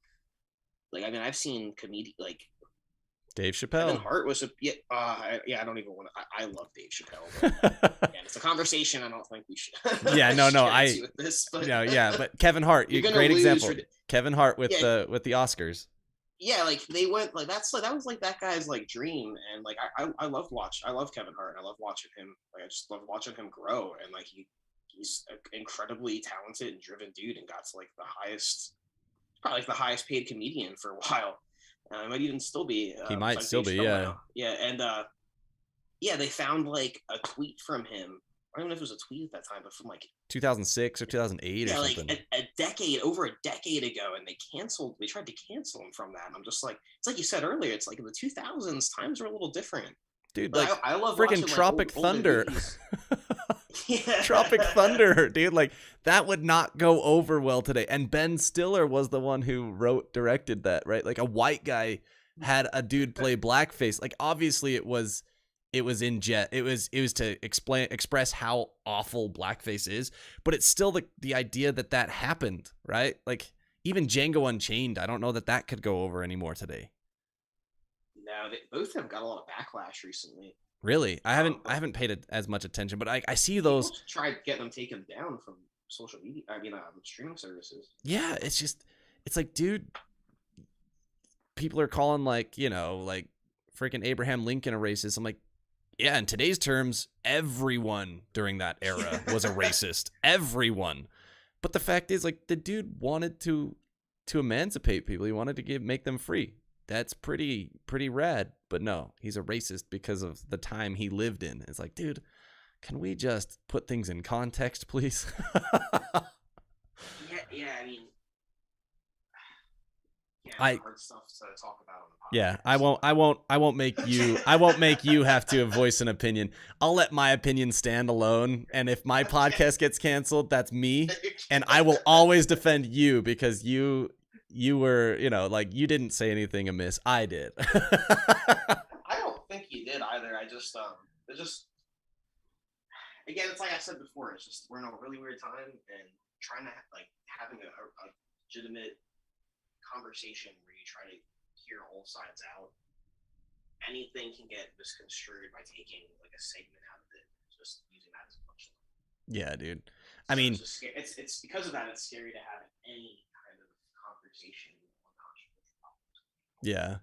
like, I mean, I've seen comedian like Dave Kevin Chappelle. Hart was a yeah. I don't even want to. I love Dave Chappelle, but yeah, it's a conversation. I don't think we should, Yeah, no, should no, get into with this. But no, yeah, but Kevin Hart, you're gonna great lose. example. Kevin Hart Yeah, with the Oscars. yeah, like they went like that's like that was like that guy's like dream, and like I love Kevin Hart, and I love watching him. Like I just love watching him grow, and like he's an incredibly talented and driven dude, and got to like the highest, probably like the highest paid comedian for a while. It might even still be. He might Besides still Dave be, Chappelle yeah. now. Yeah, and yeah, they found like a tweet from him. I don't know if it was a tweet at that time, but from like 2006 or 2008 or yeah, like something. a decade, over a decade ago, and they tried to cancel him from that. And I'm just like, it's like you said earlier, it's like in the 2000s, times were a little different. Dude, But like I love freaking watching like Tropic older Thunder. movies. Yeah. Tropic Thunder, dude, like that would not go over well today. And Ben Stiller was the one who directed that, right? Like a white guy had a dude play blackface. Like obviously it was it was to express how awful blackface is, but it's still the idea that happened, right? Like even Django Unchained, I don't know that could go over anymore today. No, they both have got a lot of backlash recently. Really, I But haven't paid as much attention, but I see people those. tried getting them taken down from social media. I mean, streaming services. Yeah, it's like, dude, people are calling like, you know, like freaking Abraham Lincoln a racist. I'm like, yeah, in today's terms, everyone during that era was a racist. Everyone. But the fact is, like, the dude wanted to emancipate people. He wanted to make them free. That's pretty rad. But no, he's a racist because of the time he lived in. It's like, dude, can we just put things in context, please? Yeah. I mean, yeah, I hard stuff to talk about on the Yeah, podcast. I won't make you have to voice an opinion. I'll let my opinion stand alone, and if my podcast gets canceled, that's me, and I will always defend you because you were, you know, like you didn't say anything amiss. I did. I don't think you did either. It's just again, it's like I said before. It's just we're in a really weird time, and trying to like having a legitimate conversation where you try to hear all sides out. Anything can get misconstrued by taking like a segment out of it, just using that as a punchline. Yeah, dude. I So mean, it's because of that. It's scary to have any kind of conversation on controversial topics. yeah.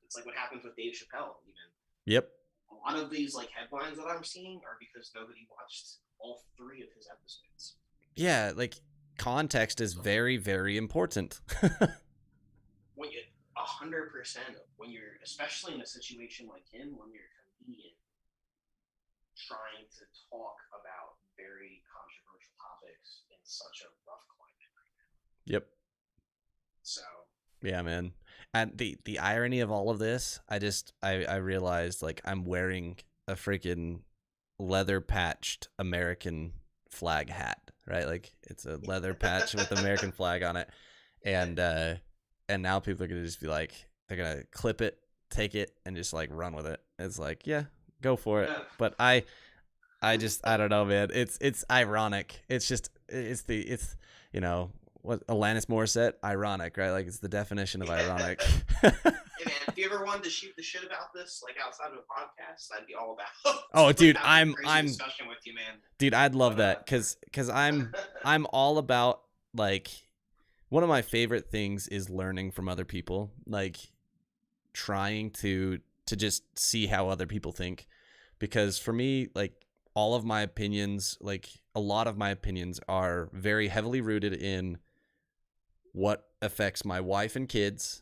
It's like what happens with Dave Chappelle. Even Yep. a lot of these like headlines that I'm seeing are because nobody watched all 3 of his episodes. Yeah, like context is very important. When you 100% when you're, especially in a situation like him, when you're a comedian trying to talk about very controversial topics in such a rough climate right now. Yep. So Yeah, man. And the irony of all of this, I realized like I'm wearing a freaking leather patched American flag hat, right? Like it's a leather patch with American flag on it. And now people are going to just be like, they're going to clip it, take it, and just like run with it. It's like, yeah, go for it. yeah, But I don't know, man. It's ironic. It's what Alanis Morissette, ironic, right? Like it's the definition of ironic. Hey man, if you ever wanted to shoot the shit about this, like outside of a podcast, I'd be all about. Oh, dude, having a crazy I'm discussion with you, man. dude, I'd love But, that cuz I'm all about like one of my favorite things is learning from other people, like trying to just see how other people think, because for me, like all of my opinions, like a lot of my opinions are very heavily rooted in what affects my wife and kids,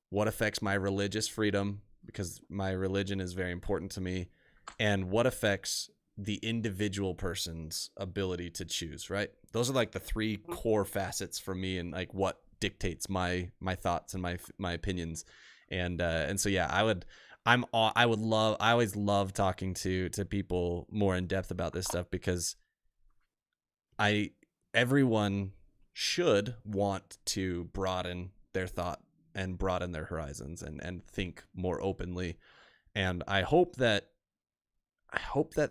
what affects my religious freedom, because my religion is very important to me, and what affects the individual person's ability to choose, right? Those are like the three core facets for me, and like what dictates my thoughts and my opinions. And so yeah, I always love talking to people more in depth about this stuff, because everyone should want to broaden their thought and broaden their horizons and think more openly. And I hope that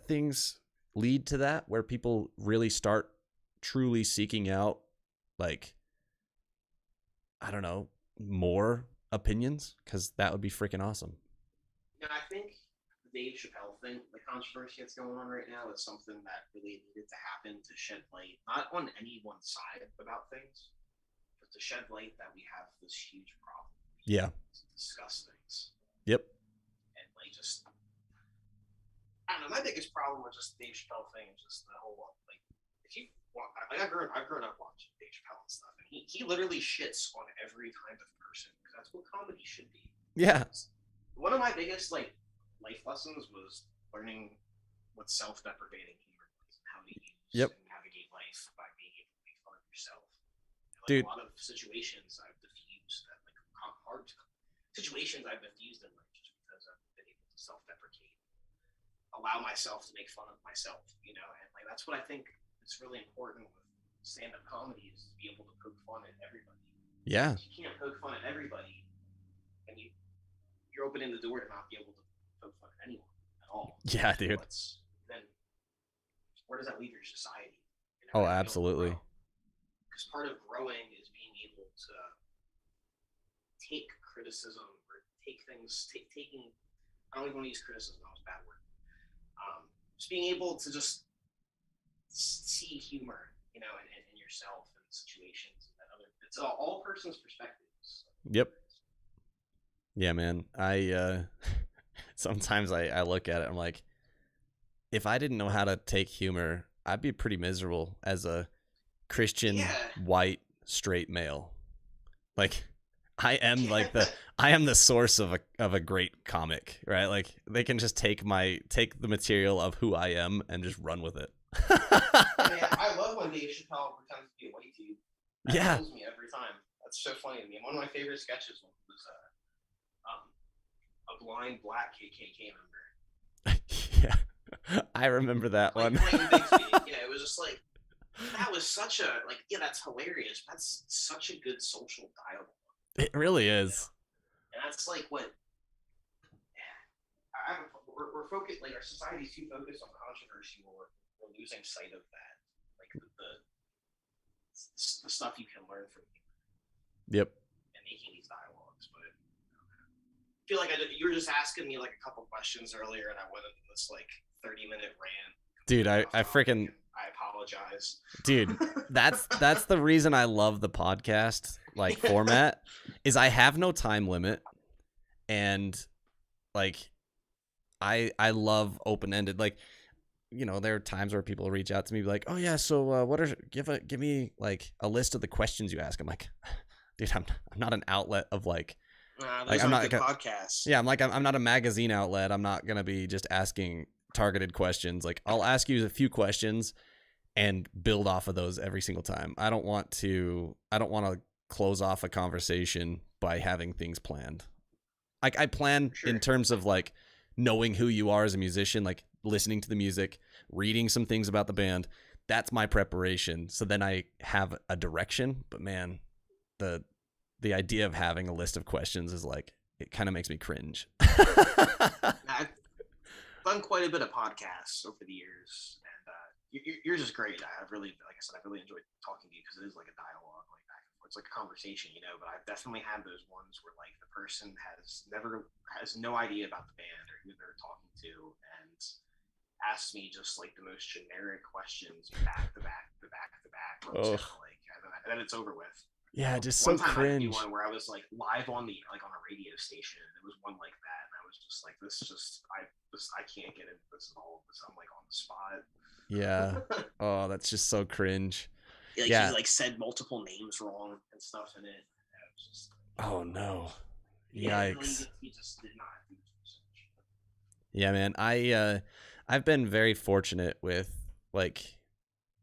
things lead to that, where people really start truly seeking out, like, I don't know, more opinions, because that would be freaking awesome. yeah, I think the Dave Chappelle thing, the controversy that's going on right now, is something that really needed to happen to shed light, not on any one side about things, but to shed light that we have this huge problem. Yeah. To discuss things. Yep. And like just, I don't know. My biggest problem with just the Dave Chappelle thing is just the whole like, if you want, like I've grown up watching Dave Chappelle and stuff, and he literally shits on every kind of person, because that's what comedy should be. Yeah. One of my biggest like life lessons was learning what self-deprecating humor is, and how to use and navigate life by being able to make fun of yourself. And, like, dude, a lot of situations I've diffused that like hard situations I've diffused in life just because I've been able to self-deprecate, allow myself to make fun of myself, and like that's what I think is really important with stand-up comedy, is to be able to poke fun at everybody. Yeah. If you can't poke fun at everybody, and you're opening the door to not be able to poke fun at anyone at all. Yeah, dude. Then where does that leave your society? Oh, absolutely. Because part of growing is being able to take criticism, or take things, taking, I don't even want to use criticism, that was a bad word. Just being able to just see humor, in yourself and situations, and it's all person's perspectives. Yep. Yeah, man. Sometimes I look at it, I'm like, if I didn't know how to take humor, I'd be pretty miserable as a Christian, white, straight male. Like, I am the source of a great comic, right? Like, they can just take the material of who I am and just run with it. Man, I love when Dave Chappelle pretends to be a white dude. That kills me every time. That's so funny to me. One of my favorite sketches was a blind black KKK member. Yeah, I remember that one. Yeah, it was just like, that was such a that's hilarious. That's such a good social dialogue. It really is. And that's like what we're focused. Like, our society's too focused on controversy, we're losing sight of that. Like the stuff you can learn from people. Yep. And making these dialogues, but I feel like you were just asking me like a couple questions earlier, and I went into this like 30-minute rant. Dude, I freaking. I apologize. Dude, that's the reason I love the podcast like format, is I have no time limit, and like I love open-ended. Like, there are times where people reach out to me like, "Oh yeah, so give me like a list of the questions you ask." I'm like, dude, I'm not an outlet of like I'm not podcasts. Yeah, I'm not a magazine outlet. I'm not gonna be just asking targeted questions. Like, I'll ask you a few questions and build off of those every single time. I don't want to close off a conversation by having things planned. Like, I plan in terms of like knowing who you are as a musician, like listening to the music, reading some things about the band. That's my preparation. So then I have a direction. But man, the idea of having a list of questions is like, it kind of makes me cringe. done quite a bit of podcasts over the years, and yours is great. I've really, like I said, I've really enjoyed talking to you because it is like a dialogue, like back and forth. It's like a conversation, you know. But I've definitely had those ones where like the person has no idea about the band or who they're talking to, and asks me just like the most generic questions, back to back to back to back, Oh, like, and then it's over with. yeah, just One so time I did cringe. one where I was like live on a radio station. And it was one like that, and I was just like, I can't get into this at all. This I'm like on the spot. Yeah. Oh, that's just so cringe. Like Yeah. he like said multiple names wrong and stuff in it. And it was just Oh no. yeah, Yikes. he just did not do research. Yeah, man. I've been very fortunate with like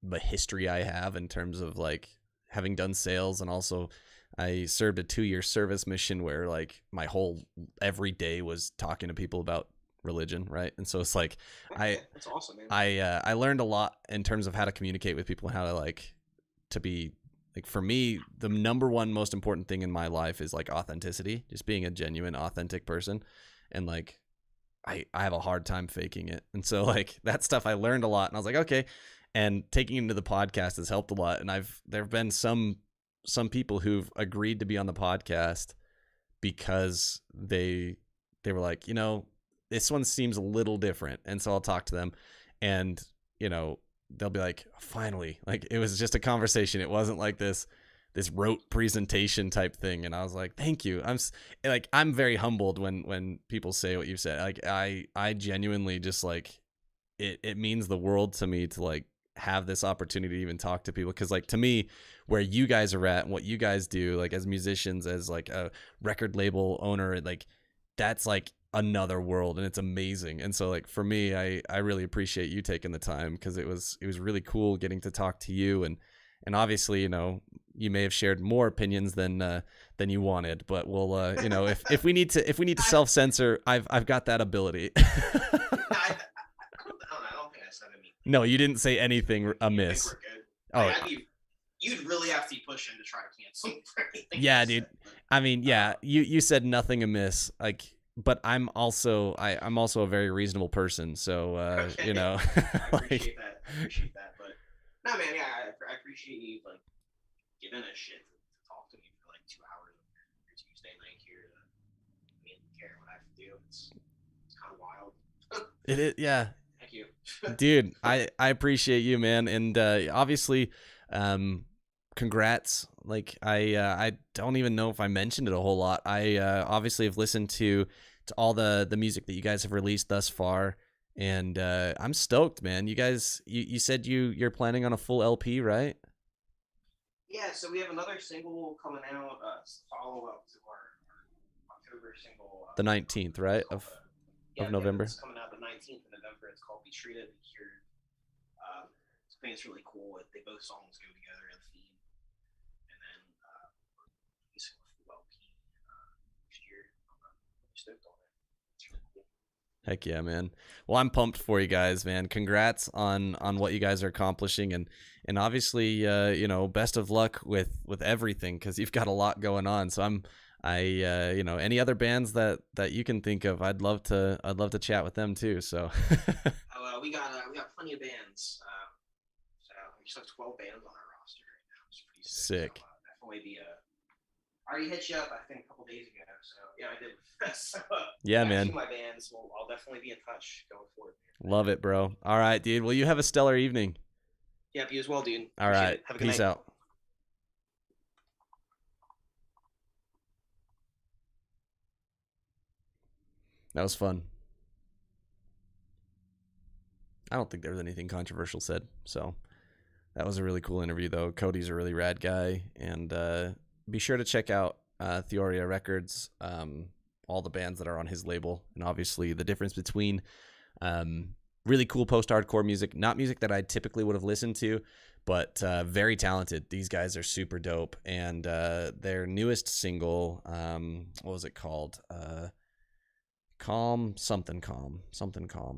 the history I have in terms of like having done sales, and also I served a 2-year service mission where like my whole every day was talking to people about religion, right? And so it's like That's awesome, man. I learned a lot in terms of how to communicate with people and how to like to be like, for me, the number one most important thing in my life is like authenticity, just being a genuine, authentic person. And like, I have a hard time faking it. And so like that stuff I learned a lot, and I was like, okay. And taking into the podcast has helped a lot. And there have been some people who've agreed to be on the podcast because they were like, you know, this one seems a little different. And so I'll talk to them, and, you know, they'll be like, finally, like it was just a conversation. It wasn't like this rote presentation type thing. And I was like, thank you. I'm very humbled when people say what you said. Like I genuinely just like it means the world to me to like have this opportunity to even talk to people. Cause like to me, where you guys are at and what you guys do, like as musicians, as like a record label owner, like that's like another world, and it's amazing. And so like for me, I really appreciate you taking the time, because it was really cool getting to talk to you. And obviously, you know, you may have shared more opinions than you wanted, but we'll you know, if we need to self-censor, I've got that ability. I don't think I said anything. No, you didn't say anything amiss. We're good. Oh, Like, you'd really have to be pushing to try to cancel for anything. yeah, dude. I mean, yeah, you said nothing amiss. Like, but I'm also a very reasonable person, so Okay. you know. I appreciate that. But no, man, yeah, I appreciate you like giving a shit to talk to me for like 2 hours on your Tuesday night here. I mean, care what I have to do. It's kind of wild. It is, yeah. Thank you. Dude, I appreciate you, man. And obviously, congrats. Like I don't even know if I mentioned it a whole lot. I obviously have listened to all the music that you guys have released thus far, and I'm stoked, man. You guys, you said you're planning on a full LP, right? Yeah, so we have another single coming out. Follow up to our October single. The 19th, right, of November. It's coming out the 19th of November. It's called "Be Treated." Here, I think it's really cool. They both songs go together in theme, and then releasing a full LP next year. I'm really stoked on it. It's really cool. Heck yeah, man. Well, I'm pumped for you guys, man. Congrats on what you guys are accomplishing, and obviously, you know, best of luck with everything, because you've got a lot going on. So you know, any other bands that you can think of, I'd love to chat with them too. So we got plenty of bands. So we just have 12 bands on our roster right now. It's pretty sick. So, definitely be I already hit you up, I think, a couple days ago. So yeah, I did. So, yeah, man. My bands. Well, I'll definitely be in touch going forward. Love it, bro. All right, dude. Well, you have a stellar evening. Yeah, you as well, dude. All right. Have a good Peace night. out. That was fun. I don't think there was anything controversial said. So that was a really cool interview, though. Cody's a really rad guy. And be sure to check out Theoria Records, all the bands that are on his label. And obviously the difference between really cool post-hardcore music, not music that I typically would have listened to, but very talented. These guys are super dope. And their newest single, what was it called? Something calm.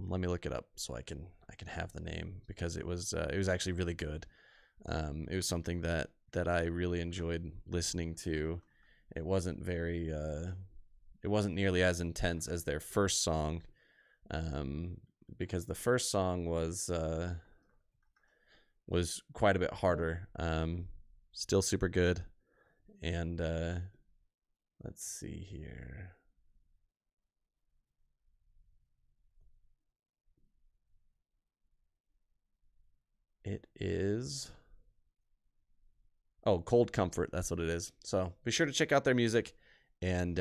Let me look it up so I can have the name, because it was actually really good. It was something that I really enjoyed listening to. It wasn't nearly as intense as their first song, because the first song was quite a bit harder. Still super good. And let's see here. It is Cold Comfort. That's what it is. So be sure to check out their music, and